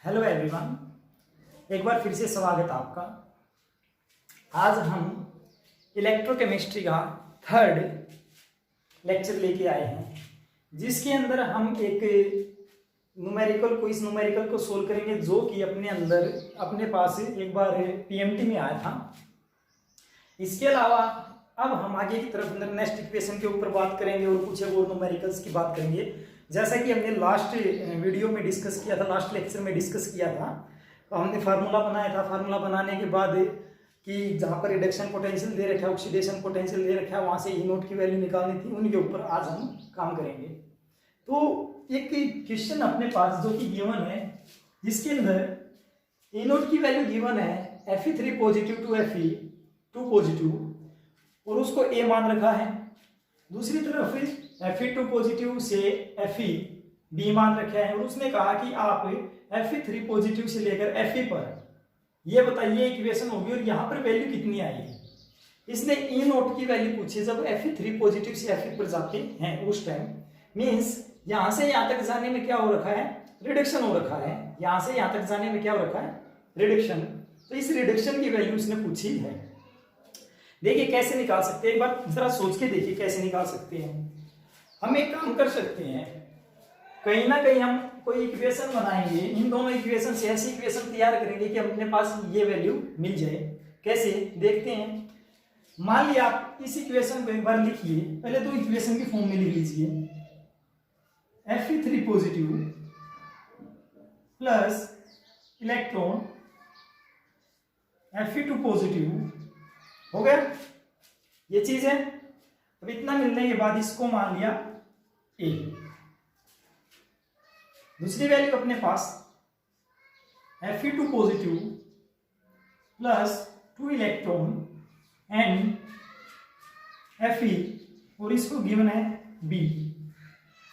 Hello everyone, एक बार फिर से स्वागत आपका। आज हम इलेक्ट्रोकेमिस्ट्री का थर्ड लेक्चर लेके आए हैं, जिसके अंदर हम एक न्यूमेरिकल को सोल्व करेंगे, जो कि अपने पास एक बार पीएमटी में आया था। इसके अलावा अब हम आगे की तरफ नेक्स्ट इक्वेशन के ऊपर बात करेंगे और कुछ और न्यूमेरिकल्स की बात करेंगे। जैसा कि हमने लास्ट वीडियो में डिस्कस किया था, लास्ट लेक्चर में डिस्कस किया था, तो हमने फार्मूला बनाया था। फार्मूला बनाने के बाद कि जहाँ पर रिडक्शन पोटेंशियल दे रखा है, ऑक्सीडेशन पोटेंशियल दे रखा है, वहाँ से ई नोट की वैल्यू निकालनी थी। उनके ऊपर आज हम काम करेंगे। तो एक क्वेश्चन अपने पास जो कि गिवन है, जिसके अंदर ई नोट की वैल्यू गिवन है Fe3 positive to Fe2 positive, और उसको ए मान रखा है। दूसरी तरफ Fe2 पॉजिटिव से Fe बी मान रखा है, और उसने कहा कि आप Fe3 पॉजिटिव से लेकर Fe पर ये बताइए इक्वेशन होगी और यहाँ पर वैल्यू कितनी आएगी। इसने ई नोट की वैल्यू पूछी जब Fe3 पॉजिटिव से Fe पर जाते हैं उस टाइम। मीन्स यहाँ से यहाँ तक जाने में क्या हो रखा है, रिडक्शन हो रखा है। यहाँ से यहाँ तक जाने में क्या हो रखा है, रिडक्शन। तो इस रिडक्शन की वैल्यू उसने पूछी है। देखिए कैसे निकाल सकते हैं, एक बार जरा सोच के देखिए कैसे निकाल सकते हैं। हम एक काम कर सकते हैं, कहीं ना कहीं हम कोई इक्वेशन बनाएंगे, इन दोनों इक्वेशन से ऐसी इक्वेशन तैयार करेंगे कि अपने पास ये वैल्यू मिल जाए। कैसे देखते हैं। मान लिया आप इस इक्वेशन को एक बार लिखिए, पहले तो इक्वेशन की फॉर्म में लिख लीजिए। Fe3 positive plus electron Fe2 positive हो गया, ये चीज है। अब इतना मिलने के बाद इसको मान लिया ए। दूसरी वैल्यू अपने पास Fe2 positive plus 2 electron and Fe, और इसको गिवन है बी।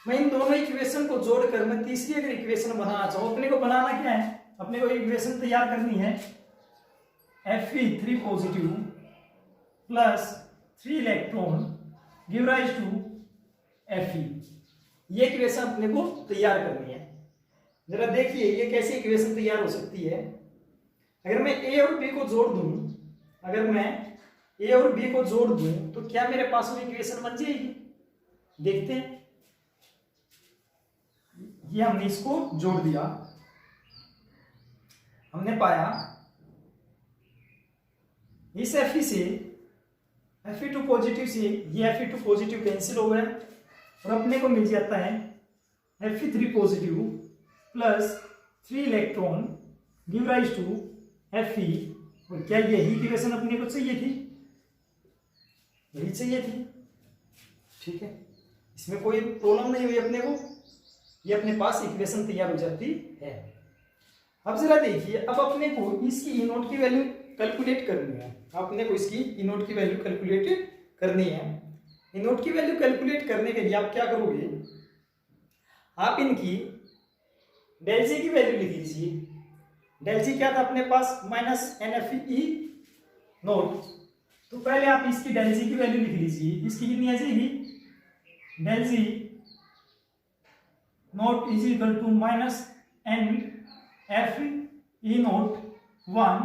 मैं इन दोनों इक्वेशन को जोड़कर मैं तीसरी अगर इक्वेशन बनाना चाहूं, अपने को बनाना क्या है, अपने को इक्वेशन तैयार करनी है Fe3 positive plus 3 electron give rise to Fe। ये इक्वेशन अपने को तैयार करनी है। जरा देखिए ये कैसे इक्वेशन तैयार हो सकती है। अगर मैं ए और बी को जोड़ दूं, तो क्या मेरे पास वो इक्वेशन बन जाएगी। देखते हैं। ये हमने इसको जोड़ दिया, हमने पाया इस Fe से Fe2 पॉजिटिव से ये Fe2 पॉजिटिव कैंसिल हो गया, और अपने को मिल जाता है Fe3 positive plus 3 electron give rise to Fe। और क्या यही इक्वेशन अपने को चाहिए थी, यही चाहिए थी। ठीक है, इसमें कोई प्रॉब्लम नहीं हुई अपने को, ये अपने पास इक्वेशन तैयार हो जाती है। अब जरा देखिए, अब अपने को इसकी ई नोट की वैल्यू कैलकुलेट करनी है। अपने को इसकी ई नोट की वैल्यू कैलकुलेट करनी है। ई नोट की वैल्यू कैलकुलेट करने के लिए आप क्या करोगे, आप इनकी डेल जी की वैल्यू लिख लीजिए। डेल जी क्या था अपने पास, माइनस NFE नोट। तो पहले आप इसकी डेल जी की वैल्यू लिख लीजिए। इसकी कितनी आ जाएगी, del G naught is equal to minus NFE naught 1।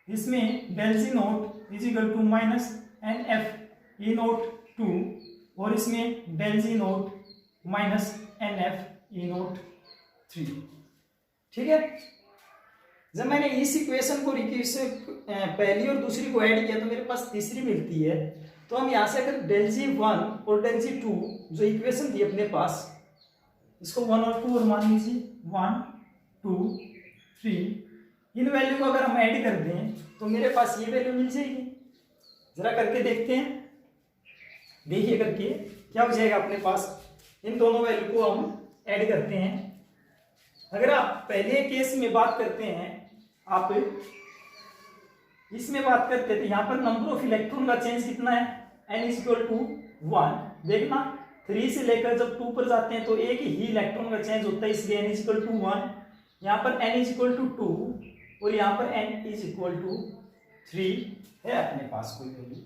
इसमें del G naught is equal to minus NFE naught 2, और इसमें del G naught minus NFE naught 3। ठीक है। जब मैंने इस इक्वेशन को पहली और दूसरी को ऐड किया तो मेरे पास तीसरी मिलती है। तो हम यहां से अगर डेल जी 1 और डेल जी 2 जो इक्वेशन थी अपने पास, इसको 1 और 2 और मान लीजिए 1 2 3, इन वैल्यू को अगर हम ऐड कर दें तो मेरे पास ये वैल्यू मिल जाएगी। जरा करके देखते हैं। देखिए करके क्या हो जाएगा अपने पास। इन दोनों वैल्यू को हम ऐड करते हैं। अगर आप पहले केस में बात करते हैं, आप इसमें बात करते थे, यहाँ पर नंबर ऑफ इलेक्ट्रॉन का चेंज कितना है, n इज इक्वल टू 1। देखना 3 से लेकर जब 2 पर जाते हैं तो एक ही इलेक्ट्रॉन का चेंज होता है, इसलिए n इज इक्वल टू 1। यहाँ पर n इज इक्वल टू 2 और यहाँ पर n इज इक्वल टू 3 है अपने पास कोई वैल्यू।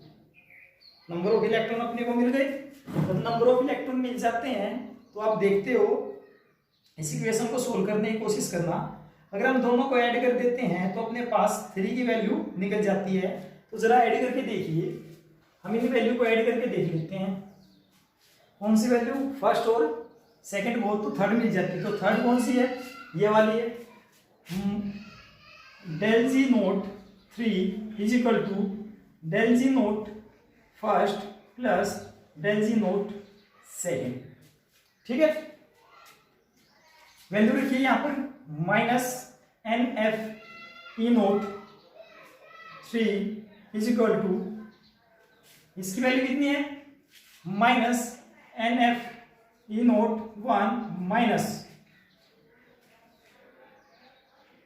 नंबर ऑफ इलेक्ट्रॉन अपने को मिल गए। जब नंबर ऑफ इलेक्ट्रॉन मिल जाते हैं तो आप देखते हो इस इक्वेशन को सोल्व करने की कोशिश करना। अगर हम दोनों को ऐड कर देते हैं तो अपने पास 3 की वैल्यू निकल जाती है। तो जरा ऐड करके देखिए, हम इन वैल्यू को ऐड करके देख लेते हैं। कौन सी वैल्यू, फर्स्ट और सेकंड बहुत तो थर्ड मिल जाती है। तो थर्ड कौन सी है, ये वाली है। Del G naught 3 is equal to del G naught first plus del G naught second. ठीक है, वैल्यू रखिए यहां पर minus N F E naught 3 is equal to, इसकी वैल्यू कितनी है, minus N F E naught 1 minus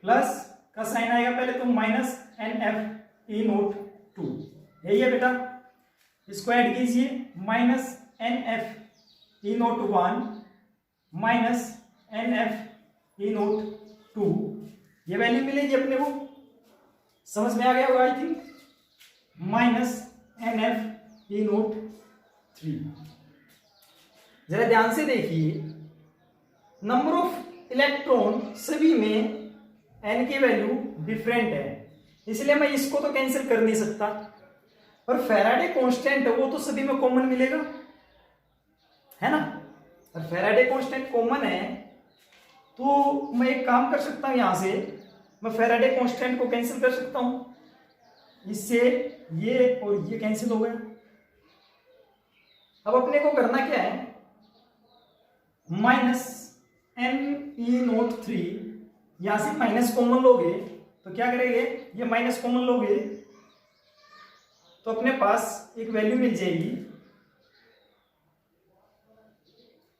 plus का sign आएगा पहले तो minus N F E naught 2, यही है बेटा। इसको ऐड कीजिए, minus N F E naught 1 minus N F E naught 2, ये वैल्यू मिलेगी अपने को, समझ में आ गया होगा I think, minus N F E naught 3। जरा ध्यान से देखिए, नंबर ऑफ इलेक्ट्रॉन सभी में एन की वैल्यू डिफरेंट है, इसलिए मैं इसको तो कैंसिल कर नहीं सकता, पर फैराडे कांस्टेंट है वो तो सभी में कॉमन मिलेगा, है ना। और फैराडे कांस्टेंट कॉमन है तो मैं एक काम कर सकता हूं, यहां से मैं फैराडे कांस्टेंट को कैंसिल कर सकता हूं, इससे ये और ये कैंसिल हो गया। अब अपने को करना क्या है, माइनस एन ई नोट 3, यहां से माइनस कॉमन लोगे तो क्या करेंगे, ये माइनस कॉमन लोगे तो अपने पास एक वैल्यू मिल जाएगी,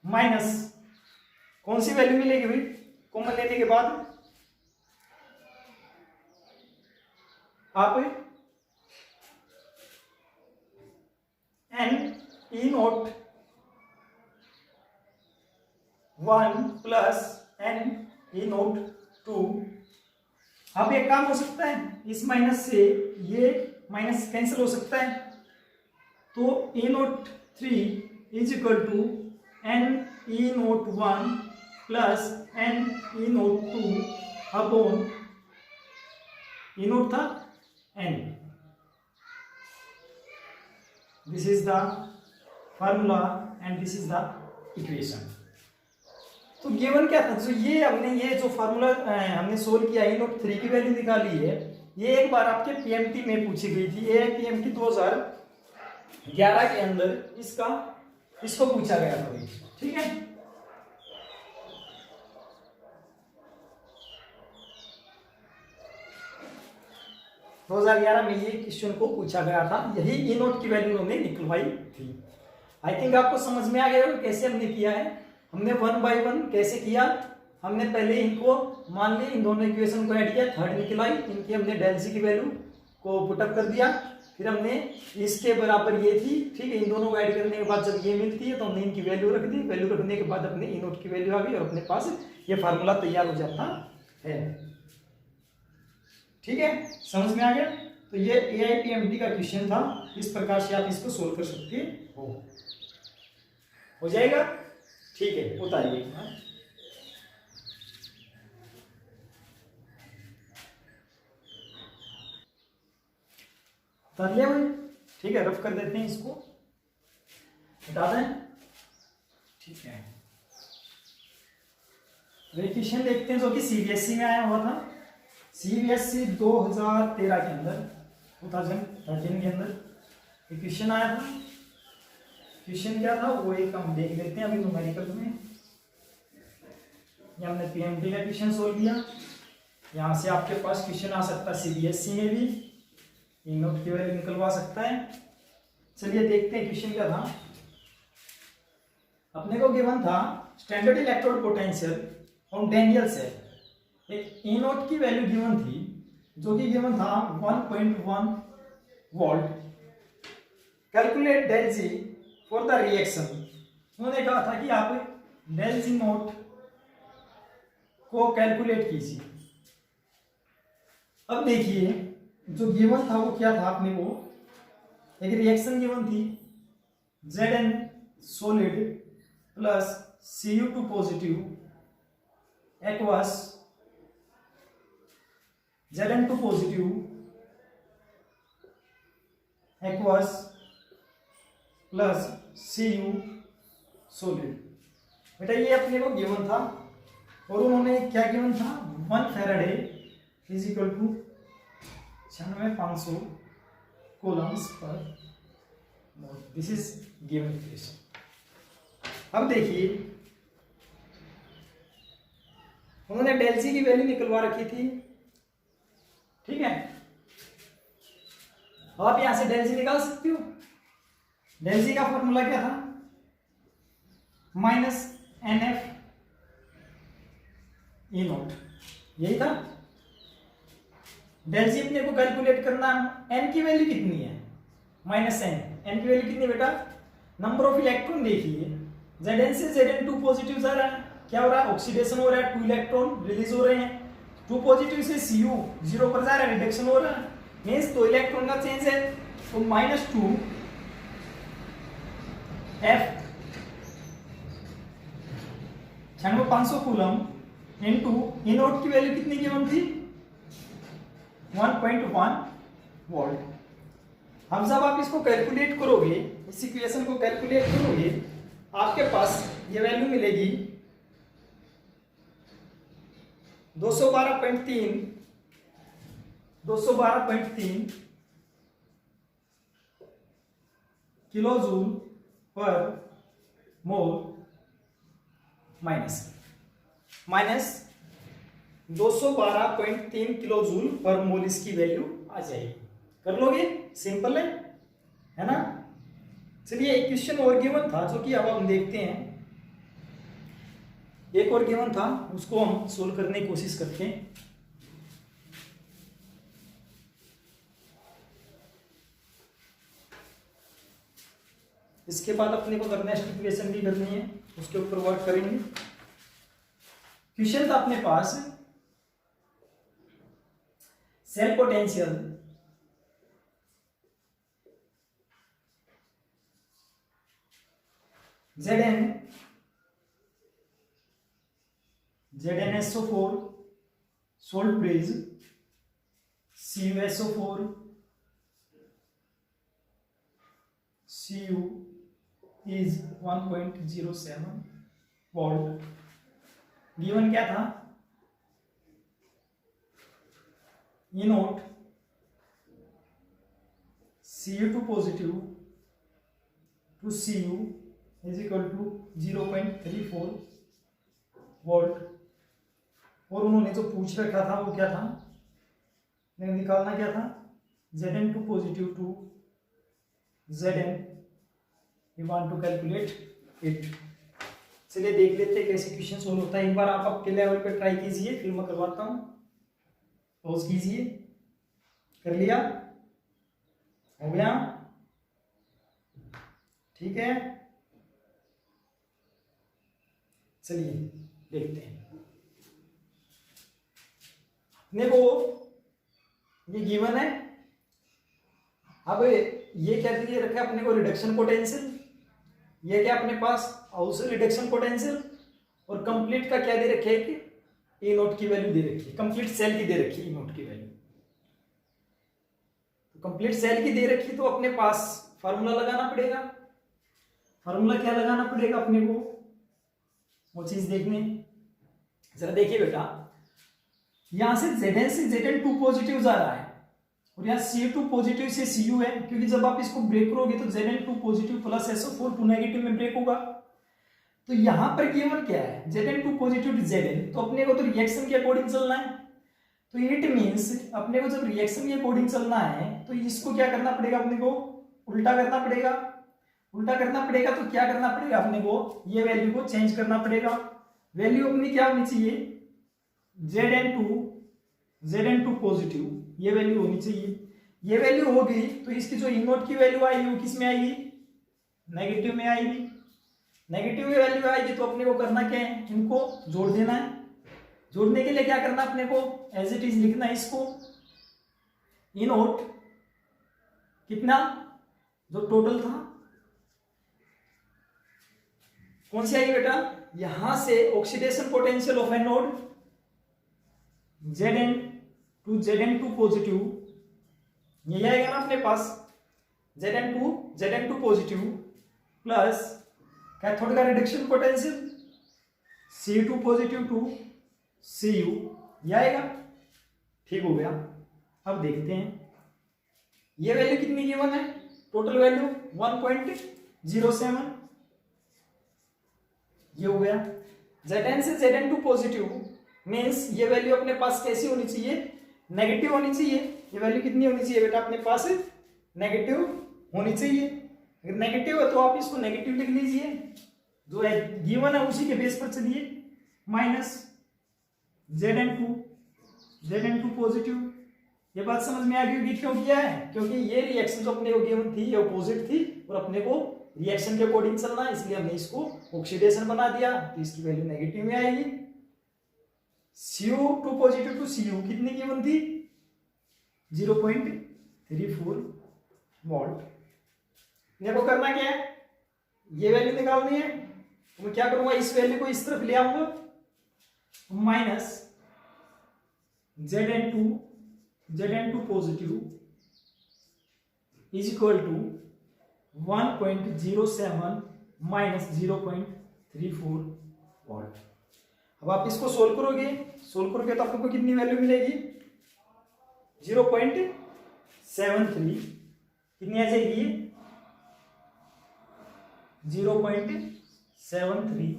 माइनस कौन सी वैल्यू मिलेगी भाई कॉमन लेने के बाद, आप N E naught 1 plus N E naught 2। अब एक काम हो सकता है, इस माइनस से ये माइनस कैंसिल हो सकता है, तो E naught 3 is equal to n E naught 1 plus N E naught 2 upon E naught था n. This is the formula and this is the equation. तो गिवन क्या था, तो ये हमने ये जो फार्मूला हमने सोल्व किया, ई नोट 3 की वैल्यू निकाली है, ये एक बार आपके पीएमटी में पूछी गई थी, ये पीएमटी 2011 के अंदर इसको पूछा गया था, ठीक है। तो 2011 में ये क्वेश्चन को पूछा गया था, यही ई नोट की वैल्यू हमने निकलवाई थी। आई थिंक आपको समझ में आ गया होगा कैसे हमने किया है। हमने 1 बाय 1 कैसे किया, हमने पहले इनको मान ली, इन दोनों इक्वेशन को ऐड किया, थर्ड निकलाई, इनकी हमने डेल सी की वैल्यू को पुटअप कर दिया, फिर हमने इसके बराबर ये थी, ठीक है। इन दोनों को ऐड करने के बाद जब ये मिलती है तो हमने इनकी वैल्यू रख दी, वैल्यू रखने के बाद अपने ई नोट की वैल्यू आ गई और अपने पास ये फार्मूला तैयार हो जाता है, ठीक है। समझ में आ गया। तो ये AIPMT का क्वेश्चन था, इस प्रकार से आप इसको सोल्व कर सकते हो जाएगा, ठीक है। उतारिए, उतार लिया भाई, ठीक है। रफ कर देते हैं, इसको हटा दें, ठीक है। क्वेश्चन देखते हैं जो कि CBSE में आया हुआ था, CBSE 2013 के अंदर, 2013 के अंदर एक क्वेश्चन आया था। क्वेश्चन क्या था वो एक हम देख लेते हैं अभी न्यूमेरिकल में। ये हमने पीएमटी का क्वेश्चन सोल्व किया, यहाँ से आपके पास क्वेश्चन आ सकता है CBSE में भी, ई नोट की वैल्यू निकलवा सकता है। चलिए देखते हैं क्वेश्चन क्या था। अपने को गिवन था standard electrode potential from Daniel cell, एक ई नोट की वैल्यू गिवन थी जो कि गिवन था 1.1 volt. Calculate del G for the reaction. उन्होंने कहा था कि आप डेल जी नोट को कैलकुलेट कीजिए। अब देखिए जो गिवन था वो क्या था, अपने को एक रिएक्शन गिवन थी, Zn solid plus Cu2 positive aqueous Zn2 positive aqueous plus Cu solid. बेटा ये अपने को गिवन था और उन्होंने क्या गिवन था, 1 Faraday is equal to 96,500 coulombs per mole. This is given equation. अब देखिए उन्होंने डेल सी की वैल्यू निकलवा रखी थी, ठीक है। आप यहां से डेल सी निकाल सकते हो। डेल सी का फॉर्मूला क्या था, माइनस NF E नोट, यही था। डेल सी अपने को कैलकुलेट करना, n की वैल्यू कितनी है, -n। n की वैल्यू कितनी बेटा, नंबर ऑफ इलेक्ट्रॉन देखिए, Zn से Zn2 पॉजिटिव जा रहा है, क्या हो रहा है, ऑक्सीडेशन हो रहा है, 2 इलेक्ट्रॉन रिलीज हो रहे हैं। 2 पॉजिटिव से Cu 0 पर जा रहा है, रिडक्शन हो रहा है, मींस 2 इलेक्ट्रॉन का चेंज है, तो -2 F 96,500 coulomb into E note की वैल्यू कितनी गिवन थी, 1.1 वोल्ट। अब जब आप इसको कैलकुलेट करोगे, इस इक्वेशन को कैलकुलेट करोगे, आपके पास ये वैल्यू मिलेगी 212.3 किलो जूल पर मोल माइनस 212.3 किलो जूल पर मोल इसकी वैल्यू आ जाएगी। कर लोगे, सिंपल है ना। चलिए एक क्वेश्चन और गिवन था जो कि अब हम देखते हैं। एक और गिवन था, उसको हम सोल्व करने की कोशिश करते हैं। इसके बाद अपने को नेक्स्ट इक्वेशन भी करनी है, उसके ऊपर वर्क करेंगे। क्वेश्चन था अपने पास, cell potential ZnSO4 salt bridge CuSO4 Cu is 1.07 volt. Given क्या था, E naught Cu2 positive to Cu is equal to 0.34 volt. और उन्होंने जो पूछ रखा था वो क्या था, निकालना क्या था, Zn2 positive to Zn, we want to calculate it. चलिए देख लेते हैं कैसे क्वेश्चन सोल्व होता है। एक बार आप आपके लेवल पे ट्राई कीजिए, फिर मैं करवाता हूँ। पॉज कीजिए, कर लिया, हो गया, ठीक है। चलिए देखते हैं। देखो ये गिवन है, अब ये क्या दिए रखा है अपने को, रिडक्शन पोटेंशियल। ये क्या अपने पास आउटसाइड रिडक्शन पोटेंशियल, और कंप्लीट का क्या दे रखे है कि E नोट की वैल्यू दे रखी है, कंप्लीट सेल की दे रखी है E नोट की वैल्यू। तो कंप्लीट सेल की दे रखी, तो अपने पास फार्मूला लगाना पड़ेगा। फार्मूला क्या लगाना पड़ेगा अपने को, वो चीज देखने। जरा देखिए बेटा, यहां से Zn से Zn2 पॉजिटिव जा रहा है और यहाँ Cu2 पॉजिटिव से Cu है, क्योंकि जब आप इसको ब्रेक करोगे तो Zn2 positive plus SO4 2 negative में ब्रेक होगा। तो यहां पर केवल क्या है, Zn2 पॉजिटिव टू Zn, तो अपने को तो रिएक्शन के अकॉर्डिंग चलना है। तो इट मींस अपने को जब रिएक्शन के अकॉर्डिंग चलना है तो इसको क्या करना पड़ेगा, अपने को उल्टा करना पड़ेगा। उल्टा करना पड़ेगा तो क्या करना पड़ेगा अपने को, ये वैल्यू को चेंज करना पड़ेगा। वैल्यू अपनी क्या होनी चाहिए, Zn2 पॉजिटिव, ये वैल्यू होनी चाहिए। ये वैल्यू होगी तो इसकी जो E नोट की वैल्यू आएगी वो किस में आएगी, नेगेटिव में आएगी। नेगेटिव में वैल्यू आएगी तो अपने को करना क्या है, इनको जोड़ देना है। जोड़ने के लिए क्या करना अपने को, एज इट इज लिखना है इसको। E नोट कितना, जो टोटल था, कौन सी आएगी बेटा, यहां से oxidation potential of anode Zn to Zn2 positive, ये आएगा ना अपने पास Zn2 पॉजिटिव प्लस कैथोड का reduction potential Cu2 positive to Cu, ये आएगा। ठीक हो गया। अब देखते हैं ये वैल्यू कितनी गिवन है, टोटल वैल्यू 1.07, ये हो गया। Zn से Zn2 पॉजिटिव मीन्स ये वैल्यू अपने पास कैसी होनी चाहिए, नेगेटिव होनी चाहिए। ये वैल्यू कितनी होनी चाहिए बेटा अपने पास, नेगेटिव होनी चाहिए। अगर नेगेटिव है तो आप इसको नेगेटिव लिख लीजिए, जो है गिवन है उसी के बेस पर चलिए, माइनस Zn2 पॉजिटिव। ये बात समझ में आ गई होगी क्यों किया है, क्योंकि ये रिएक्शन जो अपने को गिवन थी ये अपोजिट थी और अपने को रिएक्शन के अकॉर्डिंग चलना है, इसलिए हमने इसको ऑक्सीडेशन बना दिया, तो इसकी वैल्यू नेगेटिव में आएगी। Cu2 पॉजिटिव टू Cu कितनी गिवन थी, 0.34 वोल्ट। देखो करना क्या है, ये वैल्यू निकालनी है, तो मैं क्या करूंगा, इस वैल्यू को इस तरफ ले आऊंगा, minus Zn2 positive is equal to 1.07 minus 0.34 volt. अब आप इसको सोल्व करोगे तो आपको कितनी वैल्यू मिलेगी, 0.73, कितनी आ जाएगी, 0.73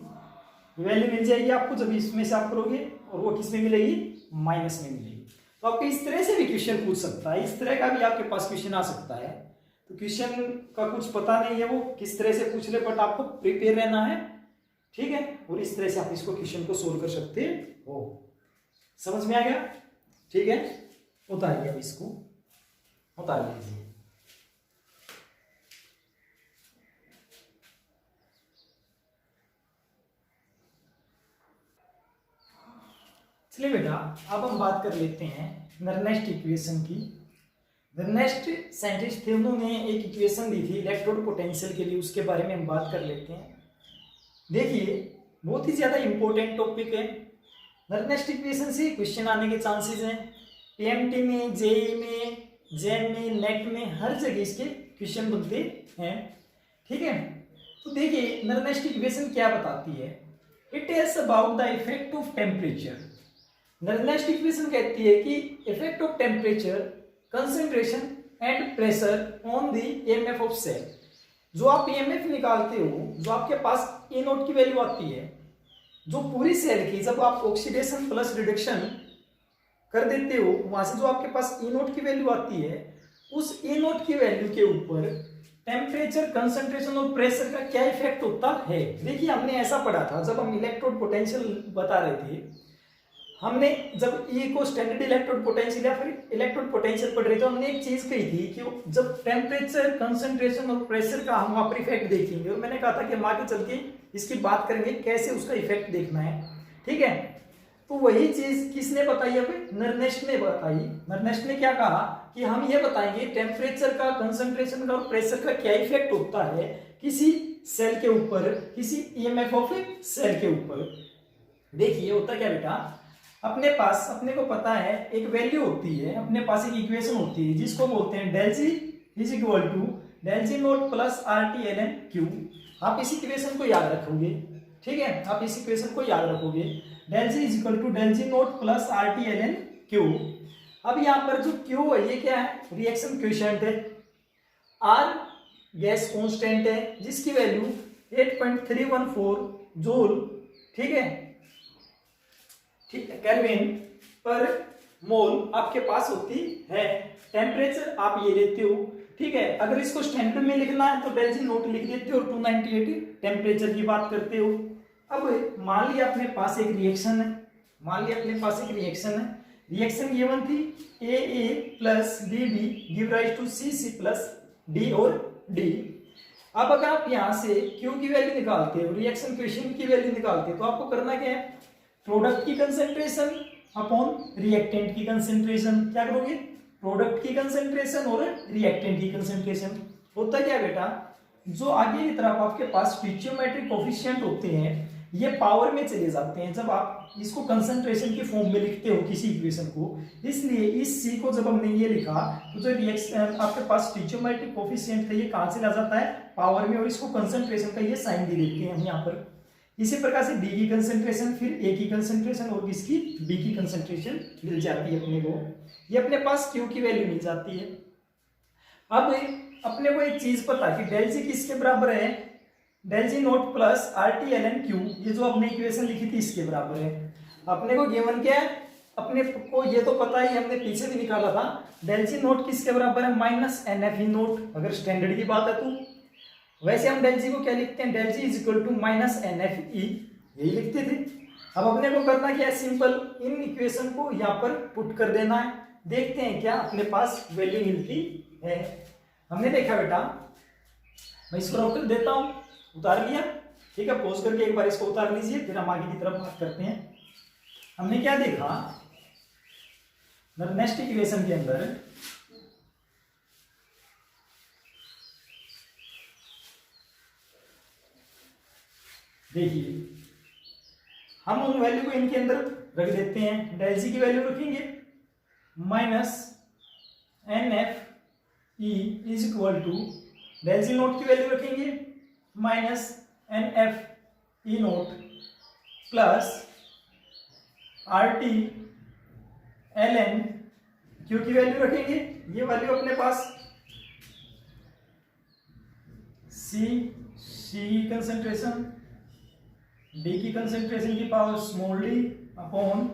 वैल्यू मिल जाएगी आपको जब इसमें से आप करोगे, और वो किस में मिलेगी, माइनस में मिलेगी। तो आपको इस तरह से भी क्वेश्चन पूछ सकता है, इस तरह का भी आपके पास क्वेश्चन आ सकता है। तो क्वेश्चन का कुछ पता नहीं है वो किस तरह से पूछ ले, बट आपको प्रिपेयर रहना है, ठीक है। और इस तरह से आप इसको क्वेश्चन को सोल्व कर सकते हो। समझ में आ गया, ठीक है। उतारिए, अब इसको उतार लीजिए। चलिए बेटा, अब हम बात कर लेते हैं नर्नेस्ट इक्वेशन की। नर्नेस्ट साइंटिस्ट थे, उन्होंने एक इक्वेशन दी थी इलेक्ट्रोड पोटेंशियल के लिए, उसके बारे में हम बात कर लेते हैं। देखिए बहुत ही ज्यादा इंपॉर्टेंट टॉपिक है। नर्नेस्ट इक्वेशन से क्वेश्चन आने के चांसेस हैं, पीएमटी में, जेई में, जेम में, नेट में, हर जगह इसके क्वेश्चन बनते हैं, ठीक है। तो देखिए नर्नेस्ट इक्वेशन क्या बताती है, it tells about the effect of temperature. Nernst equation कहती है कि effect of temperature, concentration and pressure on the EMF of cell. जो आप ईएमएफ निकालते हो, जो आपके पास ए नोट की वैल्यू आती है, जो पूरी सेल की जब आप ऑक्सीडेशन प्लस रिडक्शन कर देते हो, वहां से जो आपके पास ए नोट की वैल्यू आती है, उस ए नोट की वैल्यू के ऊपर टेम्परेचर, कंसंट्रेशन और प्रेशर का क्या इफेक्ट होता है। देखिए हमने ऐसा पढ़ा था जब हम इलेक्ट्रोड पोटेंशियल बता रहे थे, हमने जब ई को स्टैंडर्ड इलेक्ट्रोड पोटेंशियल या फिर इलेक्ट्रोड पोटेंशियल पढ़ रहे थे, हमने एक चीज कही थी कि जब टेम्परेचर, कंसंट्रेशन और प्रेशर का हम वहां पर इफेक्ट देखेंगे, और मैंने कहा था कि हम आगे चल के इसकी बात करेंगे कैसे उसका इफेक्ट देखना है, ठीक है। तो वही चीज किसने बताई, अब नर्नेस्ट ने बताई। नर्नेस्ट ने क्या कहा कि हम ये बताएंगे टेम्परेचर का, कंसंट्रेशन का और प्रेशर का क्या इफेक्ट होता है किसी सेल के ऊपर, किसी ईएमएफ ऑफ सेल के ऊपर। देखिए होता क्या बेटा, अपने पास, अपने को पता है एक वैल्यू होती है, अपने पास एक इक्वेशन होती है जिसको बोलते हैं del G is equal to del G naught plus R T L N Q. आप इस इक्वेशन को याद रखोगे, ठीक है, आप इस इक्वेशन को याद रखोगे, del G is equal to del G naught plus R T L N Q. अब यहाँ पर जो क्यू है ये क्या है, रिएक्शन क्वेश्चन है, आर गैस कांस्टेंट है जिसकी वैल्यू 8.314 जूल, ठीक है, ठीक है, केल्विन पर मोल आपके पास होती है। टेम्परेचर आप ये लेते हो, ठीक है। अगर इसको स्टैंडर्ड में लिखना है तो डेल जी नोट लिख देते हो और 298 टेम्परेचर की बात करते हो। अब मान लिया अपने पास एक रिएक्शन है, मान लिया अपने पास एक रिएक्शन है, रिएक्शन गिवन थी A plus B give rise to C plus D और डी। अब अगर आप यहाँ से क्यू की वैल्यू निकालते हो, रिएक्शन क्वेश्चन की वैल्यू निकालते हो, तो आपको करना क्या है, प्रोडक्ट की कंसेंट्रेशन अपॉन रिएक्टेंट की कंसेंट्रेशन। क्या करोगे, प्रोडक्ट की कंसेंट्रेशन और रिएक्टेंट की कंसेंट्रेशन। होता क्या बेटा, जो आगे की तरफ आपके पास स्टोइचियोमेट्रिक कोफिशिएंट होते हैं, ये पावर में चले जाते हैं जब आप इसको कंसंट्रेशन की फॉर्म में लिखते हो किसी इक्वेशन को। इसलिए इस c को जब हमने ये लिखा तो जो रिएक्शन आपके पास स्टोइचियोमेट्रिक कोफिशिएंट था ये कहाँ चला जाता है, पावर में, और इसको कंसंट्रेशन का ये साइन दे देते हैं हम यहाँ पर। इसी प्रकार से d की कंसंट्रेशन, फिर a की कंसंट्रेशन और किसकी, b की कंसंट्रेशन मिल जाती है अपने को। ये अपने पास q की वैल्यू मिल जाती है। अब अपने को एक चीज पता है कि डेल जी किसके बराबर है, del G naught plus R T L N Q, ये जो अपने इक्वेशन लिखी थी इसके बराबर है। अपने को गिवन क्या है, अपने को ये तो पता ही, हमने पीछे भी निकाला था, डेल जी नोट किसके बराबर है, minus N F E naught, अगर स्टैंडर्ड की बात है तो। वैसे हम डेल जी को क्या लिखते हैं, del G is equal to minus N F E, यही लिखते थे। अब अपने को करना क्या है, सिंपल इन इक्वेशन को यहाँ पर पुट कर देना है, देखते हैं क्या अपने पास वैल्यू मिलती है। हमने देखा बेटा, मैं इसको रॉक कर देता हूं, उतार लिया, ठीक है, पॉज करके एक बार इसको उतार लीजिए, फिर हम आगे की तरफ बात करते हैं। हमने क्या देखा, नेक्स्ट इक्वेशन के अंदर देखिए, हम उन वैल्यू को इनके अंदर रख देते हैं। डेल जी की वैल्यू रखेंगे minus N F E is equal to, del G naught की वैल्यू रखेंगे minus N F E naught plus R T L N Q की वैल्यू रखेंगे। ये वैल्यू अपने पास सी की कंसंट्रेशन, डी की कंसंट्रेशन की power small D upon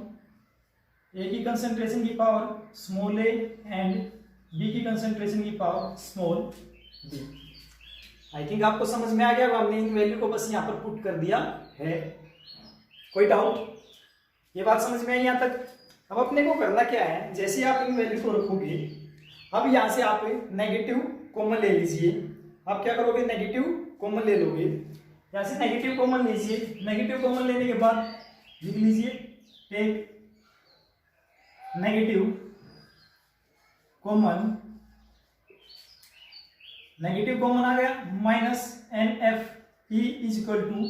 A की कंसंट्रेशन की power small A and B की कंसंट्रेशन की power small B. I think आपको समझ में आ गया होगा, हमने इन वैल्यू को बस यहाँ पर पुट कर दिया है। कोई डाउट, ये बात समझ में आई यहाँ तक? अब अपने को करना क्या है, जैसे आप इन वैल्यू को रखोगे, अब यहाँ से आप नेगेटिव कॉमन ले लीजिए। आप क्या करोगे, नेगेटिव कॉमन ले लोगे, यहाँ से नेगेटिव कॉमन लीजिए। नेगेटिव कॉमन लेने के बाद लिख लीजिए take negative common, negative common आ गया, minus N F E is equal to,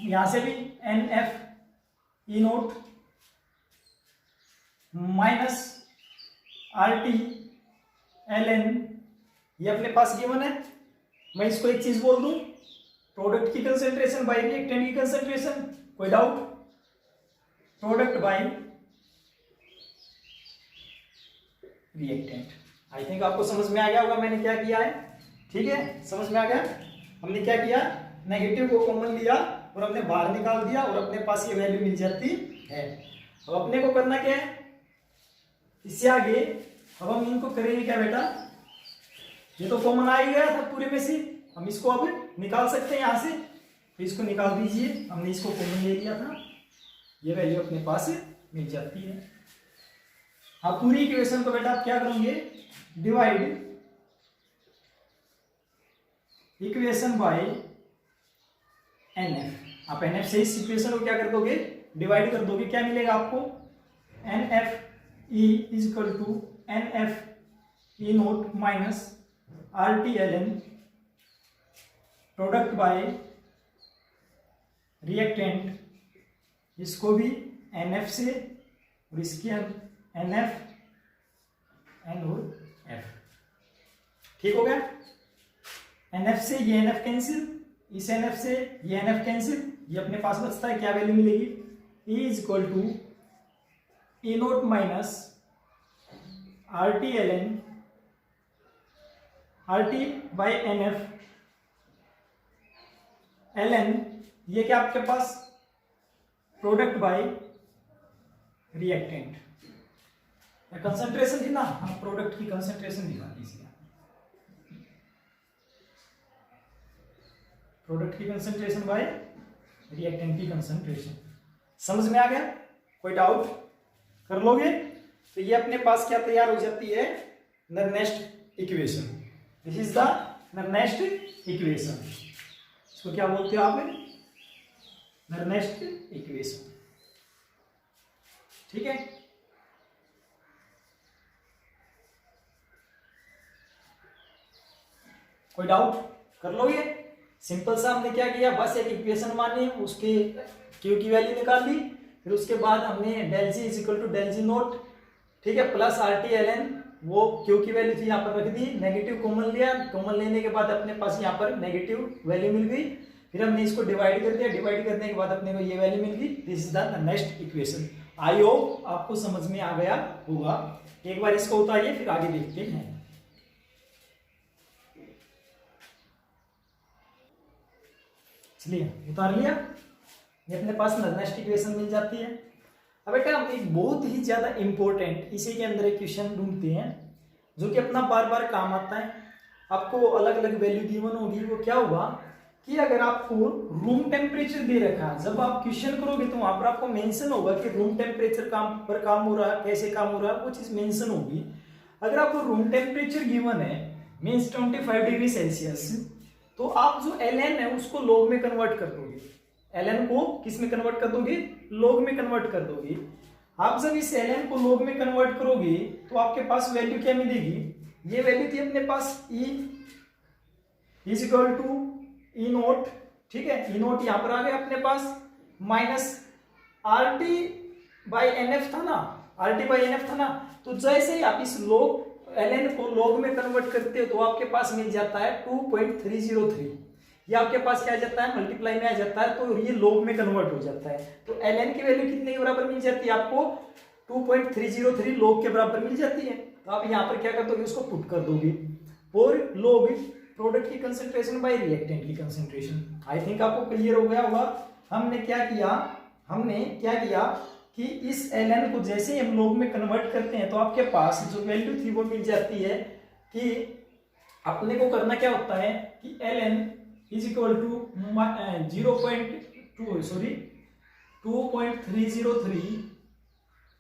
यहां से भी N F E naught minus R T L N, ये अपने पास गिवन है। मैं इसको एक चीज बोल दूं, प्रोडक्ट की कंसेंट्रेशन बाय रिएक्टेंट की कंसेंट्रेशन, कोई doubt? Product by reactant. I think आपको समझ में आ गया होगा मैंने क्या किया है, ठीक है, समझ में आ गया। हमने क्या किया, नेगेटिव को कॉमन लिया और हमने बाहर निकाल दिया और अपने पास ये वैल्यू मिल जाती है। अब अपने को करना क्या है, इससे आगे अब हम इनको करेंगे क्या बेटा, ये तो कॉमन आ ही गया था पूरे में से, हम इसको अब निकाल सकते हैं यहाँ से, तो इसको निकाल दीजिए। हमने इसको कॉमन ले लिया था, ये वैल्यू अपने पास मिल जाती है। अब पूरी इक्वेशन को बेटा आप क्या करोगे, divide equation by N F. आप एन एफ से इस इक्वेशन को क्या कर दोगे, डिवाइड कर दोगे। क्या मिलेगा आपको, N F E is equal to N F E naught minus R T L N product by reactant, इसको भी एन एफ से और इसके एन एफ एन और एफ, ठीक हो गया। एन एफ से ये एन एफ कैंसिल, इस एन एफ से ये एन एफ कैंसिल, ये अपने पास बचता है, क्या वैल्यू मिलेगी, E is equal to E naught minus R T L N, R T by N F L N, ये क्या आपके पास प्रोडक्ट बाय रिएक्टेंट। कंसंट्रेशन थी ना, हाँ, प्रोडक्ट की कंसंट्रेशन दिखा दीजिए, प्रोडक्ट की कंसंट्रेशन बाय रिएक्टेंट की कंसंट्रेशन। समझ में आ गया? कोई डाउट कर लोगे? तो ये अपने पास क्या तैयार हो जाती है, next equation. This is the next equation, इसको क्या बोलते हो आप, नेक्स्ट इक्वेशन, ठीक है। कोई डाउट कर लोगे? सिंपल सा हमने क्या किया, बस एक इक्वेशन मानी, उसके क्यू की वैल्यू निकाल ली, फिर उसके बाद हमने del G is equal to del G naught, ठीक है, plus R T L N, वो क्यू की वैल्यू थी यहाँ पर रख दी, नेगेटिव कॉमन लिया, कॉमन लेने के बाद अपने पास यहाँ पर नेगेटिव वैल्यू मिल गई, फिर हमने इसको डिवाइड कर दिया, डिवाइड करने के बाद अपने को ये वैल्यू मिल गई। This is the next equation. I hope आपको समझ में आ गया होगा। एक बार इसको उतारिए फिर आगे देखते हैं। चलिए उतार लिया, ये अपने पास नेक्स्ट इक्वेशन मिल जाती है। अब बेटा हम एक बहुत ही ज्यादा इंपॉर्टेंट इसी के अंदर एक क्वेश्चन ढूंढते हैं जो कि अपना बार बार काम आता है। आपको अलग अलग वैल्यू गिवन होगी, वो क्या होगा कि अगर आपको रूम टेम्परेचर दे रखा है, जब आप क्वेश्चन करोगे तो वहां पर आपको मेंशन होगा कि रूम टेम्परेचर काम हो रहा है, कैसे काम हो रहा है, वो चीज मेंशन होगी। अगर आपको रूम टेम्परेचर गिवन है मीन्स 25 डिग्री सेल्सियस, तो आप जो ln है उसको log में कन्वर्ट कर दोगे। ln को किस में कन्वर्ट कर दोगे, log में कन्वर्ट कर दोगे। आप जब इस ln को log में कन्वर्ट करोगे तो आपके पास वैल्यू क्या मिलेगी, ये वैल्यू थी अपने पास E is equal to E naught, ठीक है, ई नोट यहां पर आ गया अपने पास, minus R T by N F था ना, R T by N F था ना। तो जैसे ही आप इस log ln को log में कन्वर्ट करते हो तो आपके पास मिल जाता है 2.303, ये आपके पास क्या आ जाता है, मल्टीप्लाई में आ जाता है, तो ये log में कन्वर्ट हो जाता है। तो ln की वैल्यू कितने के बराबर मिल जाती है आपको, 2.303 log के बराबर मिल जाती है। तो आप यहाँ पर क्या कर दोगे, उसको पुट कर दोगे, और log प्रोडक्ट की कंसेंट्रेशन बाय रिएक्टेंट की कंसेंट्रेशन। आई थिंक आपको क्लियर हो गया होगा। हमने क्या किया कि इस ln को जैसे ही हम log में कन्वर्ट करते हैं तो आपके पास जो वैल्यू थी वो मिल जाती है कि अपने को करना क्या होता है कि ln is equal to 2.303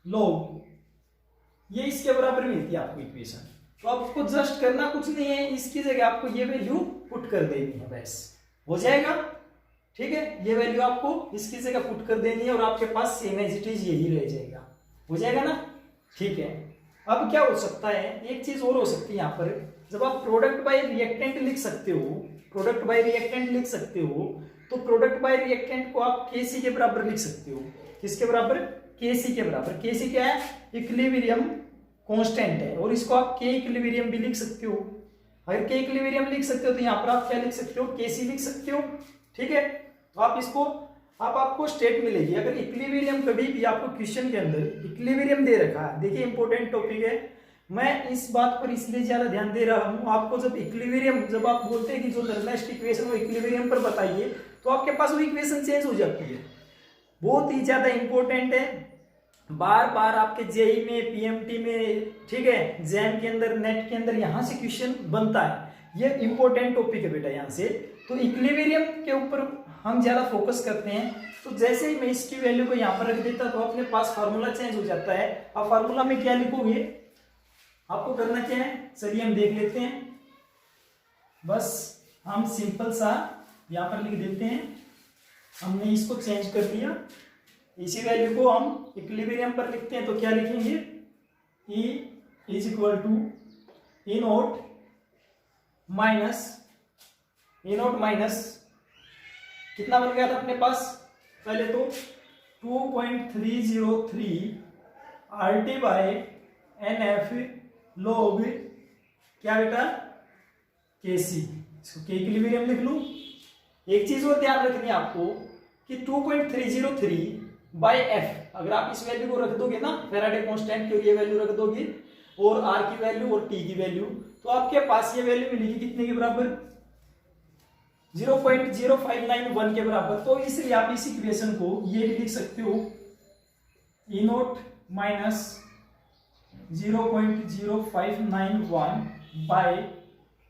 log, ये इसके बराबर मिलती है आपको इक्वेशन। तो आपको जस्ट करना कुछ नहीं है, इसकी जगह आपको ये वैल्यू पुट कर देनी है, बस हो जाएगा, ठीक है। ये वैल्यू आपको इसकी जगह पुट कर देनी है और आपके पास सेम एज इट इज यही रह जाएगा, हो जाएगा ना, ठीक है। अब क्या हो सकता है, एक चीज और हो सकती है यहाँ पर, जब आप प्रोडक्ट बाय रिएक्टेंट लिख सकते हो, प्रोडक्ट बाय रिएक्टेंट लिख सकते हो, तो प्रोडक्ट बाय रिएक्टेंट को आप केसी के बराबर लिख सकते हो। किसके बराबर, केसी के बराबर। केसी क्या है, इक्विलिब्रियम कांस्टेंट है, और इसको आप के इक्विलिब्रियम भी लिख सकते हो। अगर के इक्विलिब्रियम लिख सकते हो तो यहाँ पर आप क्या लिख सकते हो, केसी लिख सकते हो, ठीक है। तो आप इसको आपको स्टेट मिलेगी। अगर इक्विलिब्रियम कभी भी आपको क्वेश्चन के अंदर इक्विलिब्रियम दे रखा है, देखिए इंपॉर्टेंट टॉपिक है, मैं इस बात पर इसलिए ज्यादा ध्यान दे रहा हूं, आपको जब इक्विलिब्रियम, जब आप बोलते हैं कि जो नेक्स्ट इक्वेशन वो इक्विलिब्रियम पर बताइए, तो आपके पास वो इक्वेशन चेंज हो जाती है। बहुत ही ज्यादा इंपॉर्टेंट है, बार बार आपके जेई में, पीएमटी में, ठीक है, जैम के अंदर, नेट के अंदर यहां से क्वेश्चन बनता है। ये इंपॉर्टेंट टॉपिक है बेटा यहाँ से। तो इक्विलिब्रियम के ऊपर हम ज्यादा फोकस करते हैं। तो जैसे ही मैं इसकी वैल्यू को यहाँ पर रख देता तो अपने पास फार्मूला चेंज हो जाता है। अब फार्मूला में क्या लिखोगे, आपको करना क्या है, चलिए हम देख लेते हैं। बस हम सिंपल सा यहाँ पर लिख देते हैं, हमने इसको चेंज कर दिया। इसी वैल्यू को हम इक्विलिब्रियम पर लिखते हैं तो क्या लिखेंगे, E is equal to E naught minus कितना बन गया था अपने पास, पहले तो 2.303 RT बाय NF log क्या बेटा, KC। इसको के इक्विलिब्रियम लिख लूं। एक चीज और ध्यान रखनी है आपको कि 2.303 बाय एफ, अगर आप इस वैल्यू को रख दोगे ना, फैराडे कांस्टेंट की, और ये वैल्यू रख दोगे, और आर की वैल्यू और टी की वैल्यू, तो आपके पास ये वैल्यू मिलेगी कितने के बराबर, 0.0591 के बराबर। तो इसलिए आप इस इक्वेशन को ये भी लिख सकते हो, ई नोट माइनस 0.0591 बाय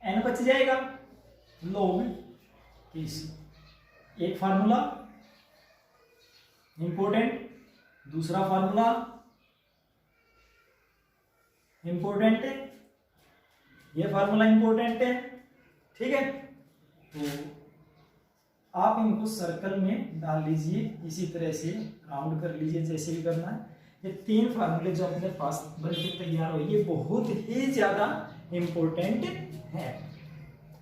एन बच जाएगा log केसी। एक फार्मूला इंपॉर्टेंट, दूसरा फार्मूला इंपॉर्टेंट है, ये फार्मूला इंपॉर्टेंट है, ठीक है। तो आप इनको सर्कल में डाल लीजिए, इसी तरह से राउंड कर लीजिए, जैसे भी करना है। ये तीन फार्मूले जो अपने पास बनके तैयार हो, ये बहुत ही ज्यादा इंपॉर्टेंट है।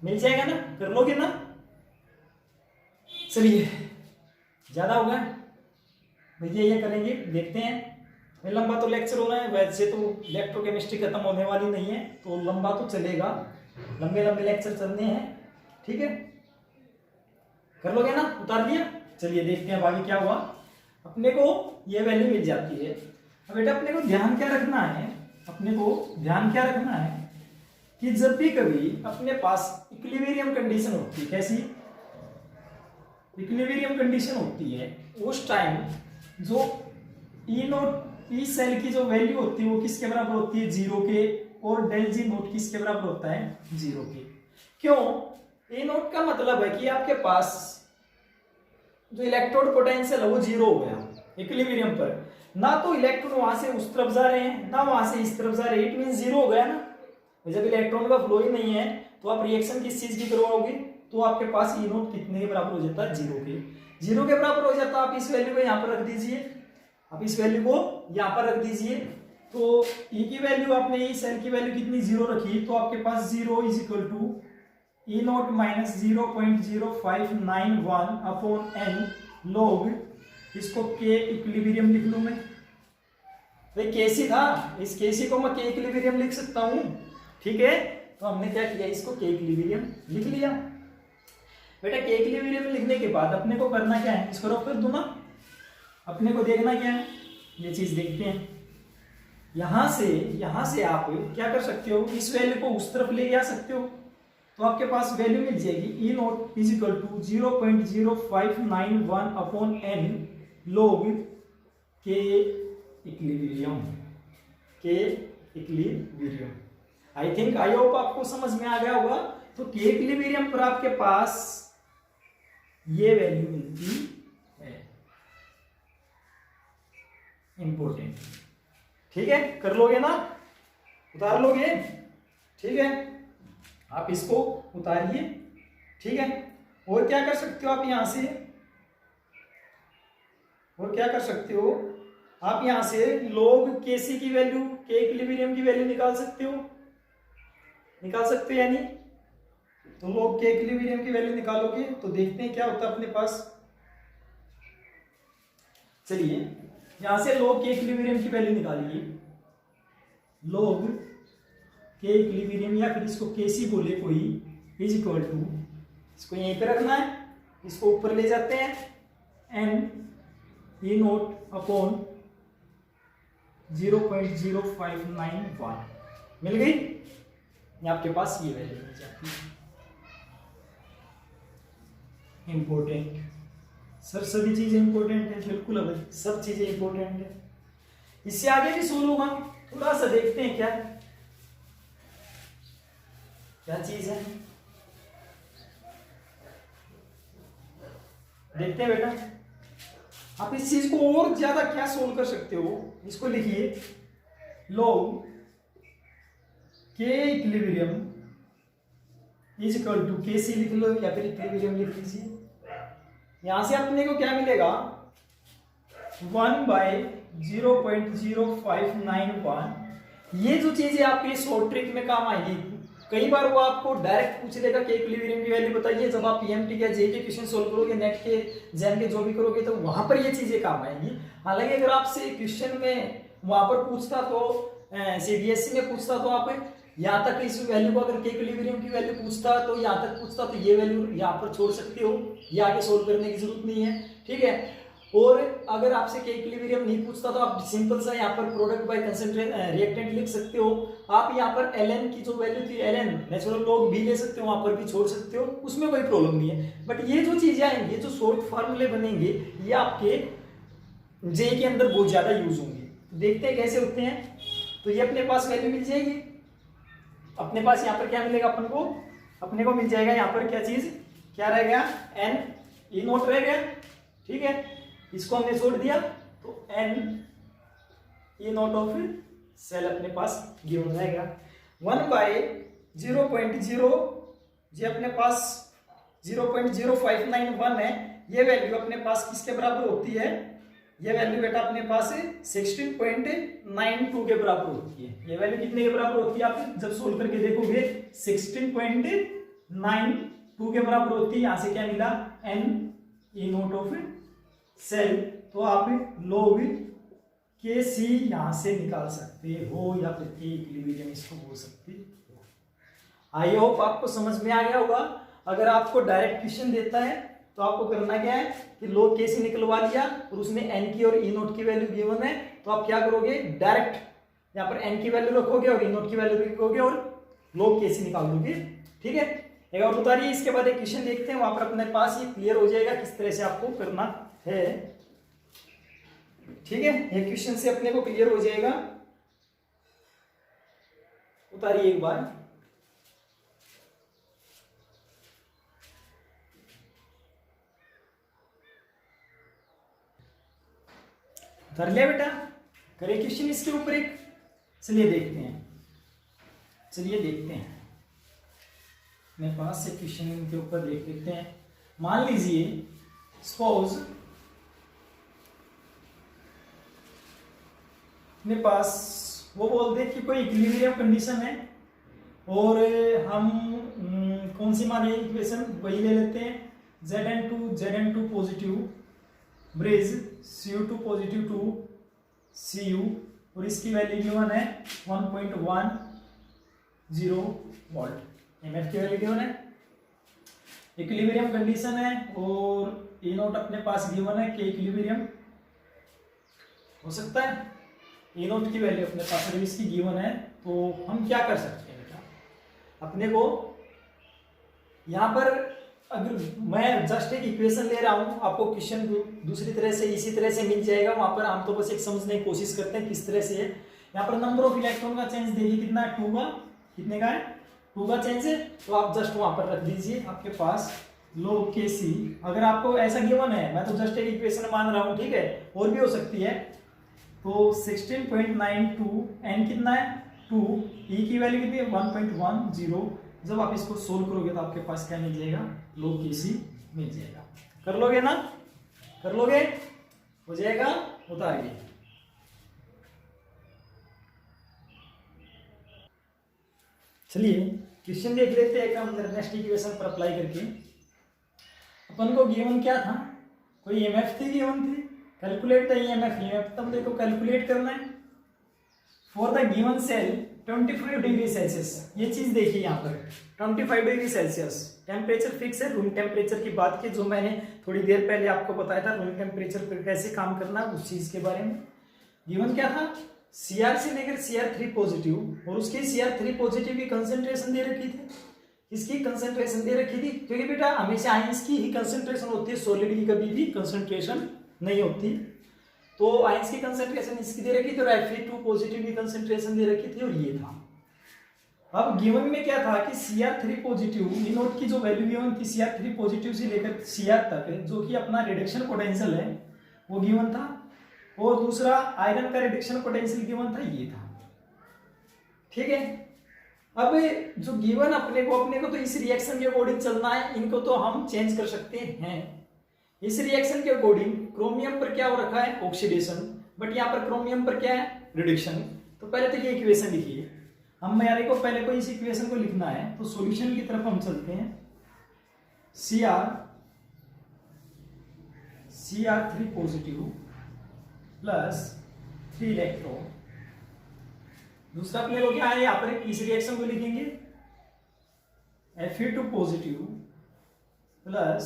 मिल जाएगा ना, कर लोगे ना, चलिए ज़्यादा हो गया भैया, ये करेंगे, देखते हैं। लंबा तो लेक्चर होना है, वैसे तो इलेक्ट्रोकेमिस्ट्री खत्म होने वाली नहीं है, तो लंबा तो चलेगा, लंबे लंबे लेक्चर चलने हैं, ठीक है। कर लोगे ना, उतार दिया। चलिए देखते हैं आगे क्या हुआ। अपने को ये वैल्यू मिल जाती है। अब बेटा अपने को ध्यान क्या रखना है, अपने को ध्यान क्या रखना है कि जब भी कभी अपने पास इक्विलिब्रियम कंडीशन होती है, कैसी इक्विलिब्रियम कंडीशन होती है, उस टाइम जो ई नोट ई सेल की जो वैल्यू होती है वो किसके बराबर होती है, 0 के, और डेल जी नोट किसके बराबर होता है, 0 के। क्यों? ए नोट का मतलब है कि आपके पास जो इलेक्ट्रोड पोटेंशियल है वो 0 हो गया इक्विलिब्रियम पर, ना तो इलेक्ट्रॉन वहां से उस तरफ जा रहे हैं ना वहां से इस तरफ जा रहे हैं, इट मीन 0 हो गया ना। जब इलेक्ट्रॉन का फ्लो ही नहीं है तो आप रिएक्शन किस चीज की करवाओगे, तो आपके पास ई नोट कितने के बराबर हो जाता है, 0 के, 0 के बराबर हो जाता है। आप इस वैल्यू को यहाँ पर रख दीजिए, आप इस वैल्यू को यहाँ पर रख दीजिए, तो ई की वैल्यू आपने ई सेल की वैल्यू कितनी 0 रखी, तो आपके पास 0 is equal to E naught minus 0.0591 upon N log, इसको के इक्विलिब्रियम लिख लूं मैं, भाई केसी था, इस केसी को मैं के इक्विलिब्रियम लिख सकता हूं, ठीक है। तो हमने क्या किया, इसको के इक्विलिब्रियम लिख लिया। बेटा के इक्विलिब्रियम लिखने के बाद अपने को करना क्या है, इसको रख कर दूं ना, अपने को देखना क्या है, ये चीज देखते हैं। यहां से आप क्या कर सकते हो, इस वैल्यू को उस तरफ ले जा सकते हो, तो आपके पास वैल्यू मिल जाएगी E naught is equal to 0.0591 upon N log K equilibrium, K equilibrium. I think, I hope आपको समझ में आ गया होगा। तो के इक्विलिब्रियम पर आपके पास ये वैल्यू मिलती है, इंपॉर्टेंट, ठीक है। कर लोगे ना, उतार लोगे, ठीक है। आप इसको उतारिए, ठीक है। और क्या कर सकते हो आप यहां से, और क्या कर सकते हो आप यहां से log केसी की वैल्यू, के इक्विलिब्रियम की वैल्यू निकाल सकते हो, निकाल सकते हो यानी, तो log के इक्विलिब्रियम की वैल्यू निकालोगे तो देखते हैं क्या होता है अपने पास। चलिए यहां से log के इक्विलिब्रियम की वैल्यू निकालिए, log के इक्विलिब्रियम या फिर इसको केसी बोले कोई, इज इक्वल टू, इसको यहीं पे रखना है, इसको ऊपर ले जाते हैं, एन ई नोट अपॉन 0.0591 मिल गई, आपके पास ये वैल्यू मिल जाती है। इंपॉर्टेंट सर, सभी चीजें इंपॉर्टेंट है, बिल्कुल अभी सब चीजें इंपॉर्टेंट है। इससे आगे भी सोल्व होगा, थोड़ा सा देखते हैं क्या क्या चीज है, देखते हैं बेटा। आप इस चीज को और ज्यादा क्या सोल्व कर सकते हो, इसको लिखिए log के इक्विलिब्रियम इज इक्वल टू केसी लिख लो या फिर इक्विलिब्रियम लिख लीजिए। यहां से अपने को क्या मिलेगा, 1/0.0591। ये जो चीजें आपकी शॉर्ट ट्रिक में काम आएगी, कई बार वो आपको डायरेक्ट पूछ लेगा कि इक्विलिब्रियम की वैल्यू बताइए, जब आप पीएमटी या जे के क्वेश्चन सोल्व करोगे, नेट के जैन के जो भी करोगे, तो वहां पर ये चीजें काम आएंगी। हालांकि अगर आपसे क्वेश्चन में वहां पर पूछता तो सीबीएसई में पूछता तो आप यहाँ तक इस वैल्यू को, अगर के इक्विलिब्रियम की वैल्यू पूछता तो यहाँ तक पूछता तो ये वैल्यू यहाँ पर छोड़ सकते हो, ये आगे सोल्व करने की जरूरत नहीं है, ठीक है। और अगर आपसे के इक्विलिब्रियम नहीं पूछता तो आप सिंपल सा यहाँ पर प्रोडक्ट बाय कंसंट्रेशन रिएक्टेंट लिख सकते हो। आप यहाँ पर ln की जो वैल्यू थी, ln नेचुरल लॉग भी ले सकते हो, वहां पर भी छोड़ सकते हो, उसमें कोई प्रॉब्लम नहीं है। बट ये जो चीजें आएंगी, जो शॉर्ट फार्मूले बनेंगे, ये आपके जे के अंदर बहुत ज्यादा यूज होंगे। देखते हैं कैसे होते हैं। तो ये अपने पास वैल्यू मिल जाएगी, अपने पास यहाँ पर क्या मिलेगा, अपने को मिल जाएगा यहाँ पर क्या चीज, क्या रह गया, एन ई नोट रह गया, ठीक है। इसको हमने छोड़ दिया तो N E naught of cell अपने पास गिवन रहेगा। 1/0.0 ये अपने पास 0.0591 है, ये वैल्यू अपने पास किसके बराबर होती है, ये वैल्यू बेटा अपने पास 16.92 के बराबर होती है। ये वैल्यू कितने के बराबर होती है, आप जब सोल्व करके देखोगे 16.92 के बराबर होती है। यहां से क्या मिला, n E naught of cell, तो आप लोग के सी यहां से निकाल सकते हो या फिर के इक्विलिब्रियम इसको बोल सकते हो। आई होप आपको समझ में आ गया होगा। अगर आपको डायरेक्ट क्वेश्चन देता है तो आपको करना क्या है कि लोग के सी निकलवा लिया और उसमें एन की और ई नोट की वैल्यू गिवन है, तो आप क्या करोगे, डायरेक्ट यहाँ पर एन की वैल्यू रखोगे और ई नोट की वैल्यू रखोगे और लोग के सी निकाल दोगे। ठीक है, एक और उतारिए, इसके बाद एक क्वेश्चन देखते हैं, वहां पर अपने पास ये क्लियर हो जाएगा किस तरह से आपको करना है। ठीक है, ये क्वेश्चन से अपने को क्लियर हो जाएगा। उतारिए एक बार। उतार लिया बेटा, करें क्वेश्चन इसके ऊपर एक। चलिए देखते हैं, मेरे पास से क्वेश्चन इनके ऊपर देख लेते हैं। मान लीजिए सपोज मेरे पास वो बोल दे कि कोई इक्विलिब्रियम कंडीशन है और हम कौन सी माने इक्वेशन, वही ले लेते हैं, Zn2 positive bridge Cu2 positive to Cu और इसकी वैल्यू गिवन है 1.10 वोल्ट, एमएफ की वैल्यू गिवन है। इक्विलिब्रियम कंडीशन है और ई नोट अपने पास गिवन है के इक्विलिब्रियम हो सकता है, ई नोट की वैल्यू अपने पास अगर इसकी गिवन है तो हम क्या कर सकते हैं बेटा, अपने को यहाँ पर अगर मैं जस्ट एक इक्वेशन ले रहा हूँ, आपको क्वेश्चन दूसरी तरह से इसी तरह से मिल जाएगा, वहां पर हम तो बस एक समझने की कोशिश करते हैं किस तरह से है। यहाँ पर नंबर ऑफ इलेक्ट्रॉन का चेंज देखिए कितना है, 2 का, कितने का है, 2 का चेंज है, तो आप जस्ट वहां पर रख दीजिए आपके पास लोग के सी। अगर आपको ऐसा गिवन है, मैं तो जस्ट एक इक्वेशन मान रहा हूँ, ठीक है, और भी हो सकती है, तो 16.92 n कितना है 2, e की वैल्यू कितनी है 1.10। जब आप इसको सोल्व करोगे तो आपके पास क्या मिल जाएगा, लोग के सी मिल जाएगा। कर लोगे ना, कर लोगे, हो जाएगा, उतारिए। चलिए क्वेश्चन देख लेते हैं एकदम नेक्स्ट इक्वेशन पर अप्लाई करके। अपन को गिवन क्या था, कोई एमएफ थी, गिवन थी, कैलकुलेट द ईएमएफ, तब देखो कैलकुलेट करना है for the given cell 25 degree Celsius. ये चीज देखिए यहाँ पर 25 डिग्री सेल्सियस टेम्परेचर फिक्स है, रूम टेम्परेचर की बात की जो मैंने थोड़ी देर पहले आपको बताया था, रूम टेम्परेचर पर कैसे काम करना उस चीज के बारे में। गिवन क्या था, Cr से लेकर Cr3 पॉजिटिव और उसकी Cr3 पॉजिटिव की कंसेंट्रेशन दे रखी थी, इसकी कंसेंट्रेशन दे रखी थी, क्योंकि बेटा हमेशा आयंस की ही कंसेंट्रेशन होती है, सॉलिड की कभी भी कंसेंट्रेशन नहीं होती। तो आयंस की कंसेंट्रेशन इसकी दे रखी थी और Fe2 पॉजिटिव की कंसेंट्रेशन दे रखी थी और ये था। अब गिवन में क्या था कि Cr3 पॉजिटिव ई नोट की जो वैल्यू गिवन थी Cr3 पॉजिटिव से लेकर Cr तक, जो कि अपना रिडक्शन पोटेंशियल है वो गिवन था, और दूसरा आयरन का रिडक्शन पोटेंशियल गिवन था, ये था। ठीक है, अब जो गिवन अपने को तो इस रिएक्शन के अकॉर्डिंग चलना है, इनको तो हम चेंज कर सकते हैं। इस रिएक्शन के अकॉर्डिंग क्रोमियम पर क्या हो रखा है, ऑक्सीडेशन, बट यहाँ पर क्रोमियम पर क्या है, रिडक्शन। तो पहले तो ये इक्वेशन लिखिए, हम यारे को पहले को इस इक्वेशन को लिखना है, तो सॉल्यूशन की तरफ हम चलते हैं। Cr3 पॉजिटिव प्लस 3 इलेक्ट्रॉन, दूसरा अपने को क्या है, यहाँ पर इस रिएक्शन को लिखेंगे Fe2 positive plus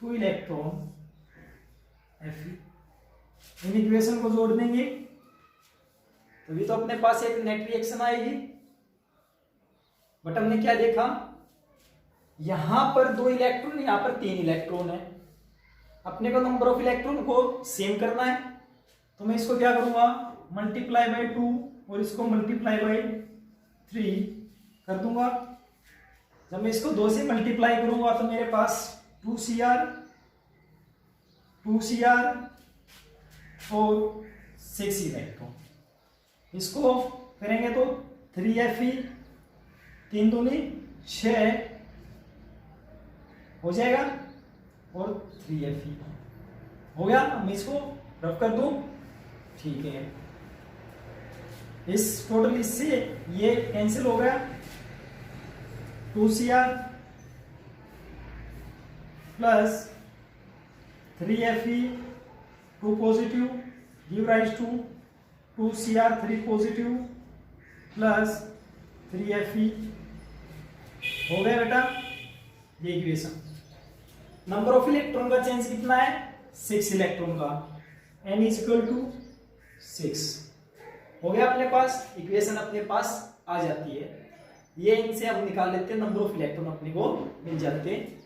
2 electron Fe, in equation को जोड़ देंगे तभी तो अपने पास एक नेट रिएक्शन आएगी। बट हमने क्या देखा, यहां पर 2 इलेक्ट्रॉन, यहां पर 3 इलेक्ट्रॉन है, अपने को नंबर ऑफ इलेक्ट्रॉन को सेम करना है, तो मैं इसको क्या करूंगा, मल्टीप्लाई बाय 2 और इसको मल्टीप्लाई बाय 3 कर दूंगा। जब मैं इसको 2 से मल्टीप्लाई करूंगा तो मेरे पास 2Cr और 6 इलेक्ट्रॉन, इसको करेंगे तो 3Fe 3 दूनी 6 हो जाएगा और 3Fe हो गया। मैं इसको रफ कर दूं, ठीक है, इस टोटल इससे ये कैंसिल हो गया, 2Cr plus 3Fe 2 positive give rise to 2Cr3 positive plus 3Fe। हो गया बेटा ये इक्वेशन। नंबर ऑफ इलेक्ट्रॉन का चेंज कितना है 6 इलेक्ट्रॉन का, n इज इक्वल टू 6। हो गया अपने पास, इक्वेशन अपने पास आ जाती है। ये इनसे हम निकाल लेते हैं, नंबर ऑफ इलेक्ट्रॉन अपने को मिल जाते हैं।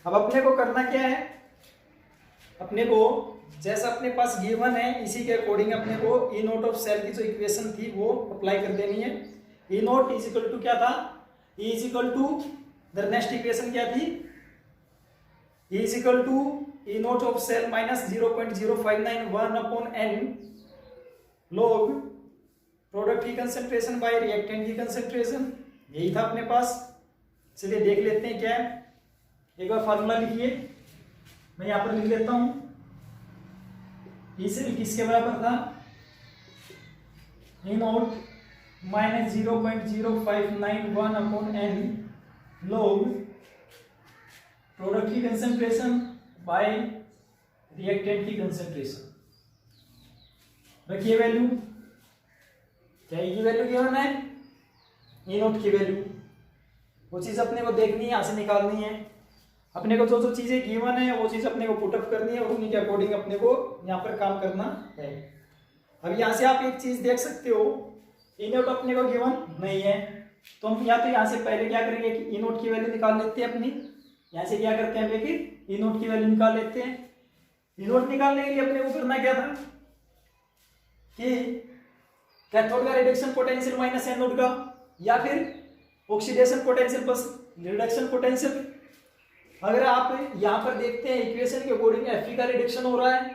अब अपने को करना क्या है, अपने को जैसा अपने पास गिवन है इसी के अकॉर्डिंग अपने को ई नोट ऑफ सेल की जो इक्वेशन थी वो अप्लाई कर देनी है। E naught is equal to क्या था, E is equal to the next equation क्या थी, E is equal to E naught of cell minus 0.0591 upon n log product की कंसेंट्रेशन बाय रिएक्टेंट की कंसेंट्रेशन। यही था अपने पास। चलिए देख लेते हैं क्या है। एक बार फार्मूला लिखिए, मैं यहां पर लिख लेता हूं। ई सेल किसके बराबर था, E naught minus 0.0591 upon n log product की कंसेंट्रेशन बाय रिएक्टेंट की कंसेंट्रेशन। रखिए वैल्यू, क्या की वैल्यू गिवन है, ई नोट की वैल्यू। वो चीज अपने को देखनी है, यहां से निकालनी है। अपने को जो जो चीजें गिवन है वो चीज अपने को पुटअप करनी है और उन्हीं के अकॉर्डिंग अपने को यहाँ पर काम करना है। अब यहाँ से आप एक चीज देख सकते हो, ई नोट अपने को गिवन नहीं है तो हम या तो यहाँ से पहले क्या करेंगे कि ई नोट की वैल्यू निकाल लेते हैं अपनी। यहाँ से क्या करते हैं लेकिन ई नोट की वैल्यू निकाल लेते हैं। ई नोट निकालने के लिए अपने को करना क्या था कि कैथोड का रिडक्शन पोटेंशियल माइनस एनोड का, या फिर oxidation potential plus reduction potential. अगर आप यहाँ पर देखते हैं इक्वेशन के अकॉर्डिंग Fe का रिडक्शन हो रहा है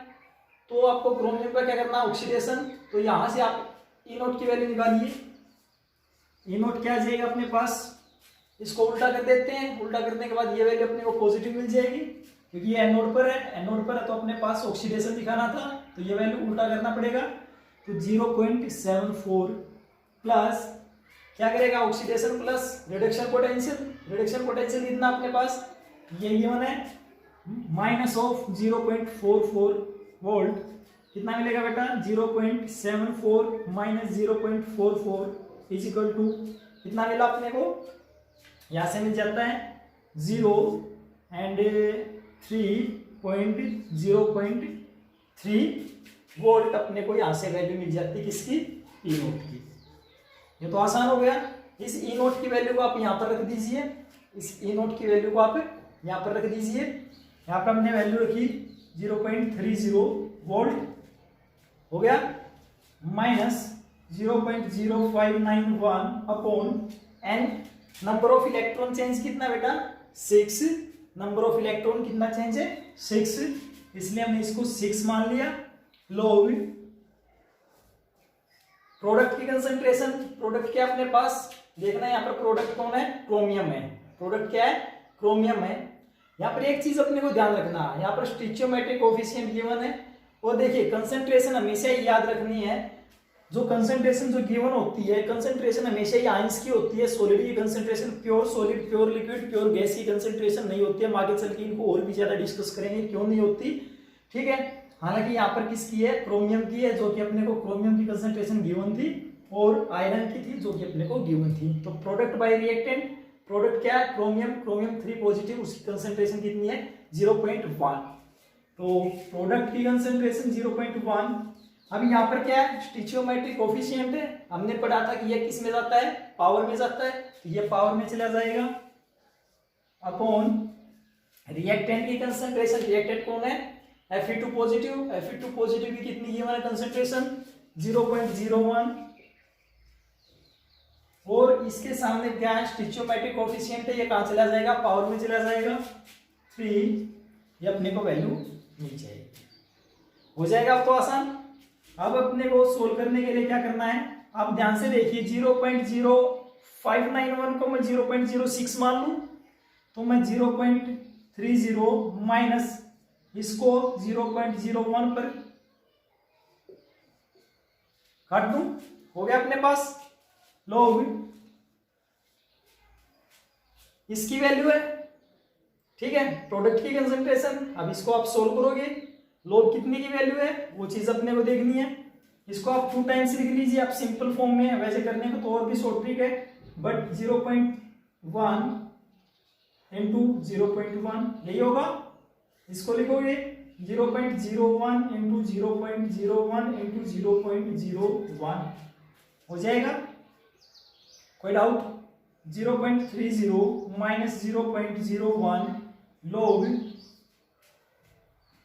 तो आपको क्रोमियम का क्या करना है ऑक्सीडेशन। तो यहाँ से आप ई नोट की वैल्यू निकालिए। ई नोट क्या आ जाएगा अपने पास, इसको उल्टा कर देते हैं। उल्टा करने के बाद ये वैल्यू अपने को पॉजिटिव मिल जाएगी क्योंकि ये एनोड पर है। एनोड पर है तो अपने पास ऑक्सीडेशन दिखाना था तो ये वैल्यू उल्टा करना पड़ेगा। तो 0.74 प्लस क्या करेगा oxidation plus reduction potential. Reduction potential कितना अपने पास ये गिवन है माइनस ऑफ 0.44 वोल्ट। कितना मिलेगा बेटा 0.74 माइनस 0.44 इज इक्वल टू कितना मिला अपने को, यहां से मिल जाता है 0 एंड 0.3 वोल्ट। अपने को यहां से वैल्यू मिल जाती है किसकी, ई नोट की। ये तो आसान हो गया। इस ई नोट की वैल्यू को आप यहां पर रख दीजिए। इस ई नोट की वैल्यू को आप यहां पर रख दीजिए। यहां पर हमने वैल्यू रखी 0.30 वोल्ट हो गया, minus 0.0591 upon N. Number of electron change कितना बेटा 6। नंबर ऑफ इलेक्ट्रॉन कितना चेंज है 6, इसलिए हमने इसको 6 मान लिया। लोग प्रोडक्ट की कंसेंट्रेशन, प्रोडक्ट क्या अपने पास देखना है, यहाँ पर प्रोडक्ट कौन है क्रोमियम है। प्रोडक्ट क्या है क्रोमियम है। यहाँ पर एक चीज अपने को ध्यान रखना है, यहाँ पर स्टिचियोमेट्रिक कोएफिशिएंट गिवन है। और देखिए कंसेंट्रेशन हमेशा ही याद रखनी है, जो कंसेंट्रेशन जो गिवन होती है कंसेंट्रेशन हमेशा ही आयंस की होती है। सॉलिड की concentration pure solid, pure liquid, pure gas की कंसेंट्रेशन नहीं होती है। हम आगे चल के इनको और भी ज्यादा डिस्कस करेंगे क्यों नहीं होती, ठीक है। हालांकि यहाँ पर किसकी है क्रोमियम की है, जो कि अपने को क्रोमियम की कंसेंट्रेशन गिवन थी, और आयरन की थी जो कि अपने को गिवन थी। तो प्रोडक्ट बाय रिएक्टेंट, प्रोडक्ट क्या है क्रोमियम, क्रोमियम 3 पॉजिटिव, उसकी कंसेंट्रेशन कितनी है 0.1। तो प्रोडक्ट की कंसेंट्रेशन 0.1। अब यहाँ पर क्या है स्टिचियोमेट्रिक कोएफिशिएंट है। हमने पढ़ा था कि ये किस में जाता है पावर में जाता है, तो ये पावर में चला जाएगा अपॉन रिएक्टेंट की कंसेंट्रेशन। रिएक्टेंट कौन है Fe2 पॉजिटिव। Fe2 पॉजिटिव की कितनी गिवन है कंसेंट्रेशन 0.01, और इसके सामने क्या है स्टिचियोमेट्रिक कोएफिशिएंट है, ये कहां चला जाएगा पावर में चला जाएगा 3। ये अपने को वैल्यू मिल जाएगी। हो जाएगा अब तो आसान। अब अपने को सोल्व करने के लिए क्या करना है, आप ध्यान से देखिए 0.0591 को मैं 0.06 मान लूं तो मैं 0.30 माइनस इसको 0.01 पर काट दूं, हो गया अपने पास। लोग इसकी वैल्यू है, ठीक है, प्रोडक्ट की कंसंट्रेशन। अब इसको आप सोल्व करोगे, लोग कितने की वैल्यू है वो चीज अपने को देखनी है। इसको आप 2 टाइम्स लिख लीजिए आप सिंपल फॉर्म में, वैसे करने को तो और भी शॉर्ट ट्रिक है, बट 0.1 इंटू 0.1 यही होगा। इसको लिखोगे 0.01 इंटू 0.01 इंटू 0.01 हो जाएगा। कोई डाउट? 0.30 माइनस 0.01 लोग,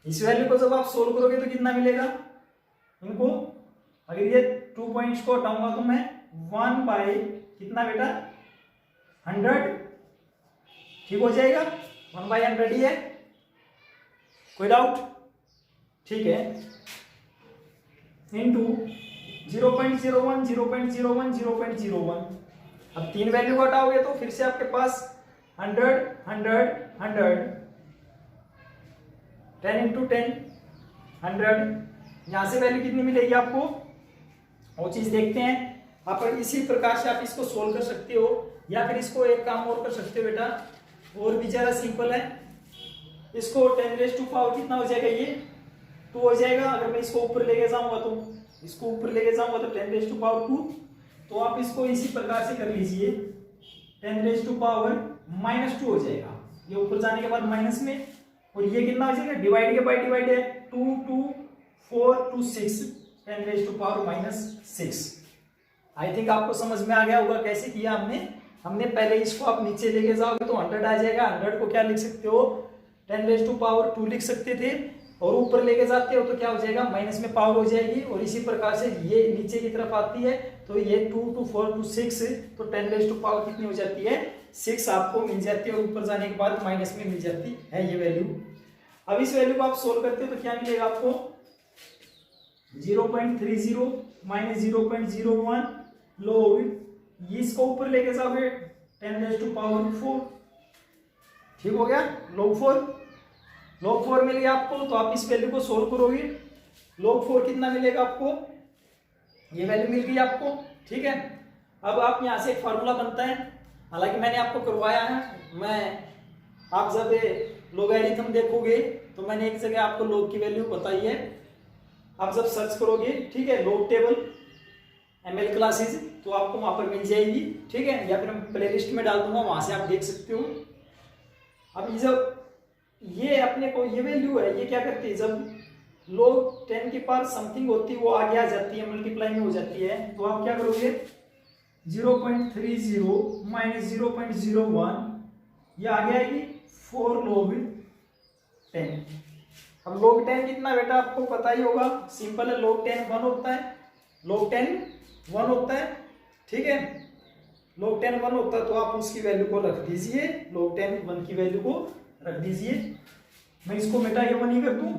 इस वैल्यू को जब आप सोल्व करोगे तो कितना मिलेगा इनको? अगर ये 2 पॉइंट्स को हटाऊंगा तो मैं 1 बाय कितना बेटा 100 ठीक हो जाएगा। 1 बाय 100 ही है। कोई डाउट? ठीक है, इंटू 0.01 0.01 0.01। अब 3 वैल्यू को हटाओगे तो फिर से आपके पास 100 100 100 10 इंटू 10 100। यहां से वैल्यू कितनी मिलेगी आपको वो चीज देखते हैं। आप इसी प्रकार से आप इसको सोल्व कर सकते हो, या फिर इसको एक काम और कर सकते हो बेटा, और भी ज्यादा सिंपल है। इसको 10 रेज़ टू पावर कितना हो जाएगा, ये 2 हो जाएगा। अगर मैं इसको ऊपर लेके जाऊंगा तो इसको ऊपर लेके जाऊंगा तो 10 रेज़ टू पावर 2। तो आप इसको इसी प्रकार से कर लीजिए, 10 रेज़ टू पावर -2 हो जाएगा, ये ऊपर जाने के बाद माइनस में। और ये कितना हो जाएगा, डिवाइड के बाय डिवाइड है, 2 2 4 2 6 10 raise to power -6। I think आपको समझ में आ गया होगा कैसे किया हमने पहले इसको आप नीचे लेके जाओगे तो 100 आ जाएगा। 100 को क्या लिख सकते हो, 10 रेज़ टू पावर 2 लिख सकते थे, और ऊपर लेके जाते हो तो क्या हो जाएगा, माइनस में पावर हो जाएगी। और इसी प्रकार से ये नीचे की तरफ आती है तो ये 2 2 4 2 6 तो 10 रेज़ टू पावर कितनी हो जाती है, 6 आपको मिल जाती है, और ऊपर जाने के बाद माइनस में मिल जाती है ये वैल्यू। अब इस वैल्यू को आप सोल्व करते हो तो क्या मिलेगा आपको, 0.30 माइनस 0.01 लोग, इसको ऊपर लेके जाओगे 10 रेज़ टू पावर 4 ठीक हो गया। log 4 मिल गया आपको, तो आप इस वैल्यू को सोल्व करोगे, log 4 कितना मिलेगा आपको, ये वैल्यू मिल गई आपको। ठीक है, अब आप यहां से एक फार्मूला बनता है, हालांकि मैंने आपको करवाया है, आप जब लोगरिथम देखोगे तो मैंने एक जगह आपको log की वैल्यू बताई है। आप जब सर्च करोगे, ठीक है, log टेबल ML क्लासेस, तो आपको वहां पर मिल जाएगी। ठीक है, या फिर मैं प्लेलिस्ट में डाल दूंगा, वहां से आप देख सकते हो। अब जब ये अपने को ये वैल्यू है, ये क्या करती है, जब log 10 की पावर समथिंग होती है वो आगे आ जाती है, मल्टीप्लाई में हो जाती है, तो आप क्या करोगे 0.30 माइनस 0.01 ये आगे आएगी 4 log 10। अब log 10 कितना बेटा आपको पता ही होगा, सिंपल है, log 10 1 होता है, log 10 1 होता है। ठीक है, log 10 1 होता है, तो आप उसकी वैल्यू को रख दीजिए, log 10 1 की वैल्यू को रख दीजिए। मैं इसको मिटा के 1 ही कर दूं,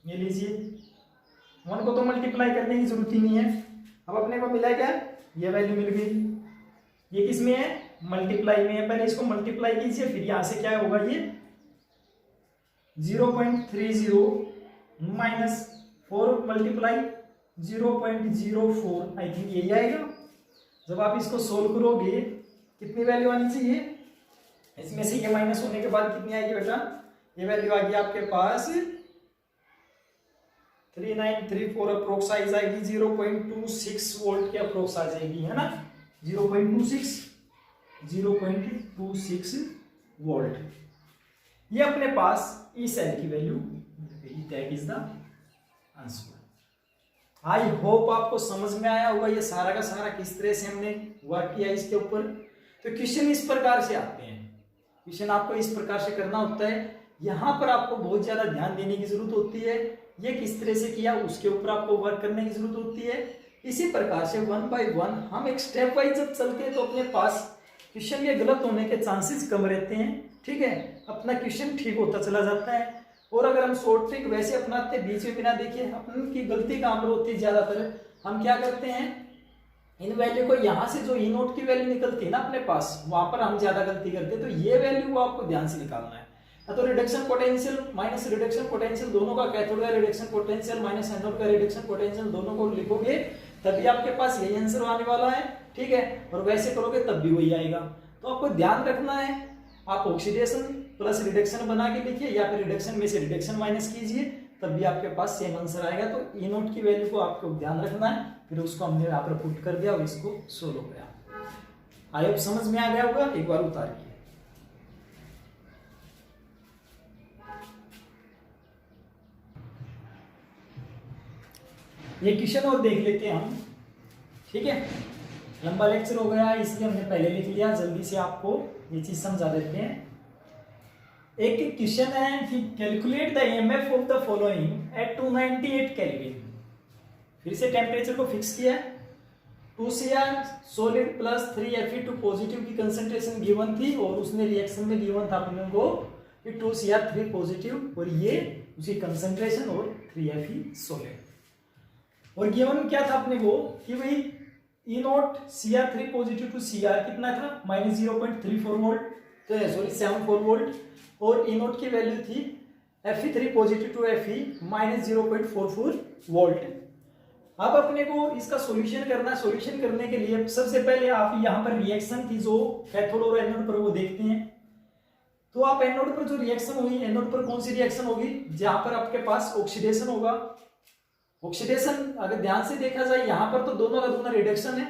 ये लीजिए, 1 को तो मल्टीप्लाई करने की जरूरत ही नहीं है। अब अपने को मिला क्या, ये वैल्यू मिल गई। ये किस में है, मल्टीप्लाई में है, पहले इसको मल्टीप्लाई कीजिए, फिर यहां से क्या होगा, ये 0.30 माइनस 4 मल्टीप्लाई 0.04 आई थिंक यही आएगा। जब आप इसको सोल्व करोगे कितनी वैल्यू आनी चाहिए, इसमें से ये माइनस होने के बाद कितनी आएगी बेटा, ये वैल्यू आ गई आपके पास 3934 अप्रोक्स आ जाएगी, 0.26 वोल्ट के अप्रोक्स आ जाएगी, है ना, 0.26 वोल्ट। ये अपने पास ई सेल की value, that is the answer. I hope आपको समझ में आया होगा ये सारा का सारा किस तरह से हमने वर्क किया इसके ऊपर। तो क्वेश्चन इस प्रकार से आते हैं, क्वेश्चन आपको इस प्रकार से करना होता है। यहाँ पर आपको बहुत ज्यादा ध्यान देने की जरूरत होती है, ये किस तरह से किया उसके ऊपर आपको वर्क करने की जरूरत होती है। इसी प्रकार से 1 बाय 1 हम एक स्टेप वाइज जब चलते हैं तो अपने पास क्वेश्चन के गलत होने के चांसेस कम रहते हैं। ठीक है, अपना क्वेश्चन ठीक होता चला जाता है। और अगर हम शॉर्ट ट्रिक वैसे अपनाते बीच में बिना देखे, अपनी गलती कहाँ पर होती है, ज्यादातर हम क्या करते हैं, इन वैल्यू को यहाँ से जो ई नोट की वैल्यू निकलती है ना अपने पास, वहां पर हम ज्यादा गलती करते हैं। तो ये वैल्यू को आपको ध्यान से निकालना है। तो reduction potential minus reduction potential दोनों का, कैथोड का रिडक्शन पोटेंशियल माइनस एनोड का रिडक्शन पोटेंशियल दोनों को लिखोगे तभी आपके पास यही आंसर आने वाला है। ठीक है, और वैसे करोगे तब भी वही आएगा। तो आपको ध्यान रखना है आप ऑक्सीडेशन प्लस रिडक्शन बना के लिखिए या फिर रिडक्शन में से रिडक्शन माइनस कीजिए, तब भी आपके पास सेम आंसर आएगा। तो ई नोट की वैल्यू को आपको ध्यान रखना है, फिर उसको हमने यहाँ पर पुट कर दिया और इसको सोल्व हो गया। आई होप समझ में आ गया होगा, एक बार उतारिए। ये क्वेश्चन और देख लेते हैं हम, ठीक है। लंबा लेक्चर हो गया इसलिए हमने पहले लिख लिया, जल्दी से आपको ये चीज समझा देते हैं। एक क्वेश्चन है कि calculate the EMF of the following at 298 Kelvin. फिर से टेम्परेचर को फिक्स किया, 2Cr solid plus 3Fe2 positive की कंसंट्रेशन गिवन थी और उसने रिएक्शन में गिवन था अपने को कि 2Cr3 पॉजिटिव और ये उसकी कंसंट्रेशन और 3Fe सॉलिड। और गिवन क्या था अपने को कि भाई E naught Cr3 positive to Cr कितना था -0.34 वोल्ट, तो सॉरी 74 वोल्ट, और ई नॉट की वैल्यू थी Fe3 positive to Fe -0.44 volt. अब अपने को इसका सॉल्यूशन करना है। सॉल्यूशन करने के लिए सबसे पहले आप यहाँ पर रिएक्शन की जो कैथोड और एनोड पर वो देखते हैं। तो आप एनोड पर जो रिएक्शन होगी, एनोड पर कौन सी रिएक्शन होगी, जहां पर आपके पास ऑक्सीडेशन होगा। ऑक्सीडेशन अगर ध्यान से देखा जाए यहाँ पर तो दोनों का दोनों रिडक्शन है,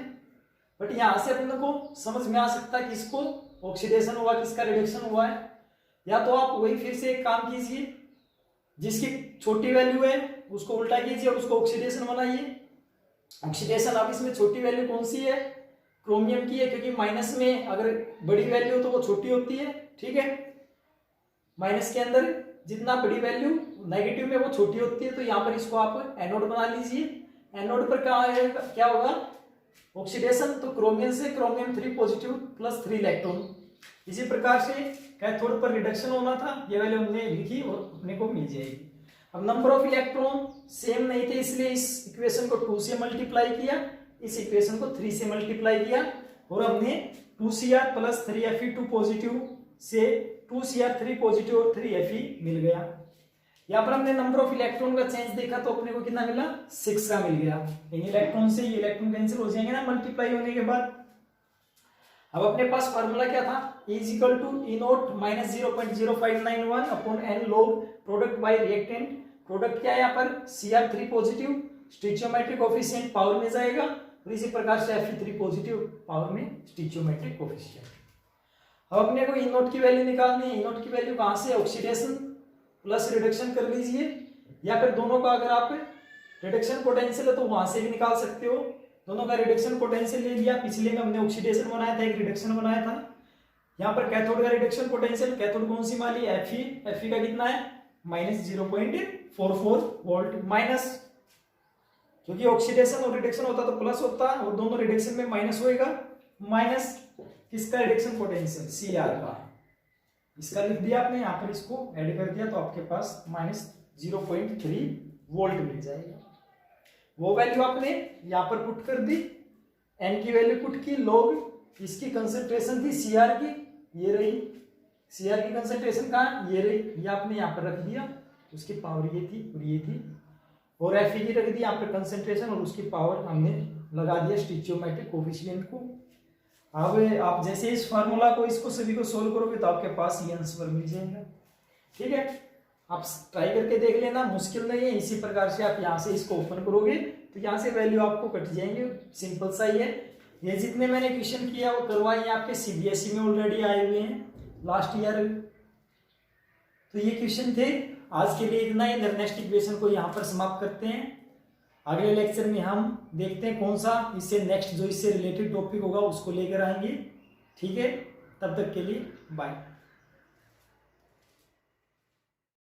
बट यहाँ से अपने को समझ में आ सकता है किसको ऑक्सीडेशन हुआ किसका रिडक्शन हुआ है। या तो आप वही फिर से एक काम कीजिए, जिसकी छोटी वैल्यू है उसको उल्टा कीजिए और उसको ऑक्सीडेशन बनाइए। ऑक्सीडेशन अब इसमें छोटी वैल्यू कौन सी है, क्रोमियम की है, क्योंकि माइनस में अगर बड़ी वैल्यू हो तो वो छोटी होती है, ठीक है। माइनस के अंदर जितना बड़ी वैल्यू नेगेटिव में वो छोटी होती है। तो यहाँ पर इसको आप एनोड बना लीजिए। एनोड पर क्या होगा ऑक्सीडेशन, तो क्रोमियम से क्रोमियम 3 पॉजिटिव प्लस 3 इलेक्ट्रॉन। इसी प्रकार से कैथोड पर रिडक्शन होना था, ये वैल्यू हमने लिखी और अपने को मिल जाएगी। अब नंबर ऑफ इलेक्ट्रॉन सेम नहीं थे, इसलिए इस इक्वेशन को 2 से मल्टीप्लाई किया, इस इक्वेशन को 3 से मल्टीप्लाई किया और हमने 2Cr प्लस 3Fe2 पॉजिटिव से 2Cr3 पॉजिटिव और 3Fe मिल गया। यहाँ पर हमने नंबर ऑफ इलेक्ट्रॉन का चेंज देखा तो अपने को कितना मिला 6 का मिल गया। इन इलेक्ट्रॉन से ये इलेक्ट्रॉन कैंसिल हो जाएंगे ना मल्टीप्लाई होने के बाद। अब अपने पास फार्मूला क्या था, is equal to E naught minus 0.0591 upon N log product by reactant. Product क्या है यहाँ पर Cr3 पॉजिटिव, स्टिचियोमेट्रिक कोफिशिएंट पावर में जाएगा और इसी प्रकार से Fe3 पॉजिटिव पावर में स्टिचियोमेट्रिक कोफिशिएंट। अब अपने को ई नॉट की वैल्यू निकालनी है। ई नॉट की वैल्यू कहाँ से, ऑक्सीडेशन प्लस रिडक्शन कर लीजिए, या फिर दोनों का अगर आप रिडक्शन पोटेंशियल है तो वहां से भी निकाल सकते हो। दोनों का रिडक्शन पोटेंशियल ले लिया, पिछले में हमने ऑक्सीडेशन बनाया था, एक रिडक्शन बनाया था। यहाँ पर कैथोड का रिडक्शन पोटेंशियल, कैथोड कौन सी माली Fe का कितना है -0.44 वोल्ट, माइनस क्योंकि ऑक्सीडेशन और रिडक्शन होता तो प्लस होता और दोनों रिडक्शन में माइनस होएगा, माइनस किसका रिडक्शन पोटेंशियल Cr का, इसका लिख दिया आपने, यहाँ पर इसको ऐड कर दिया तो आपके पास -0.3 वोल्ट मिल जाएगा। वो वैल्यू आपने यहाँ पर पुट कर दी, एन की वैल्यू पुट की, लॉग इसकी कंसंट्रेशन थी Cr की, ये रही Cr की कंसंट्रेशन कहाँ, ये रही, ये आपने यहाँ पर रख दिया, उसकी पावर ये थी और ये थी, और Fe की रख दी यहाँ पर कंसंट्रेशन और उसकी पावर हमने लगा दिया स्टिचियोमेट्रिक कोफिशिएंट को। अब आप जैसे इस फार्मूला को इसको सभी को सोल्व करोगे तो आपके पास ये आंसर मिल जाएगा, ठीक है। आप ट्राई करके देख लेना, मुश्किल नहीं है। इसी प्रकार से आप यहाँ से इसको ओपन करोगे तो यहाँ से वैल्यू आपको कट जाएंगे, सिंपल सा ही है। ये जितने मैंने क्वेश्चन किया वो करवाए आपके CBSE में ऑलरेडी आए हुए हैं लास्ट ईयर। तो ये क्वेश्चन थे, आज के लिए इतना ही। नेक्स्ट इक्वेशन को यहाँ पर समाप्त करते हैं। अगले लेक्चर में हम देखते हैं कौन सा इससे नेक्स्ट जो इससे रिलेटेड टॉपिक होगा उसको लेकर आएंगे, ठीक है। तब तक के लिए बाय।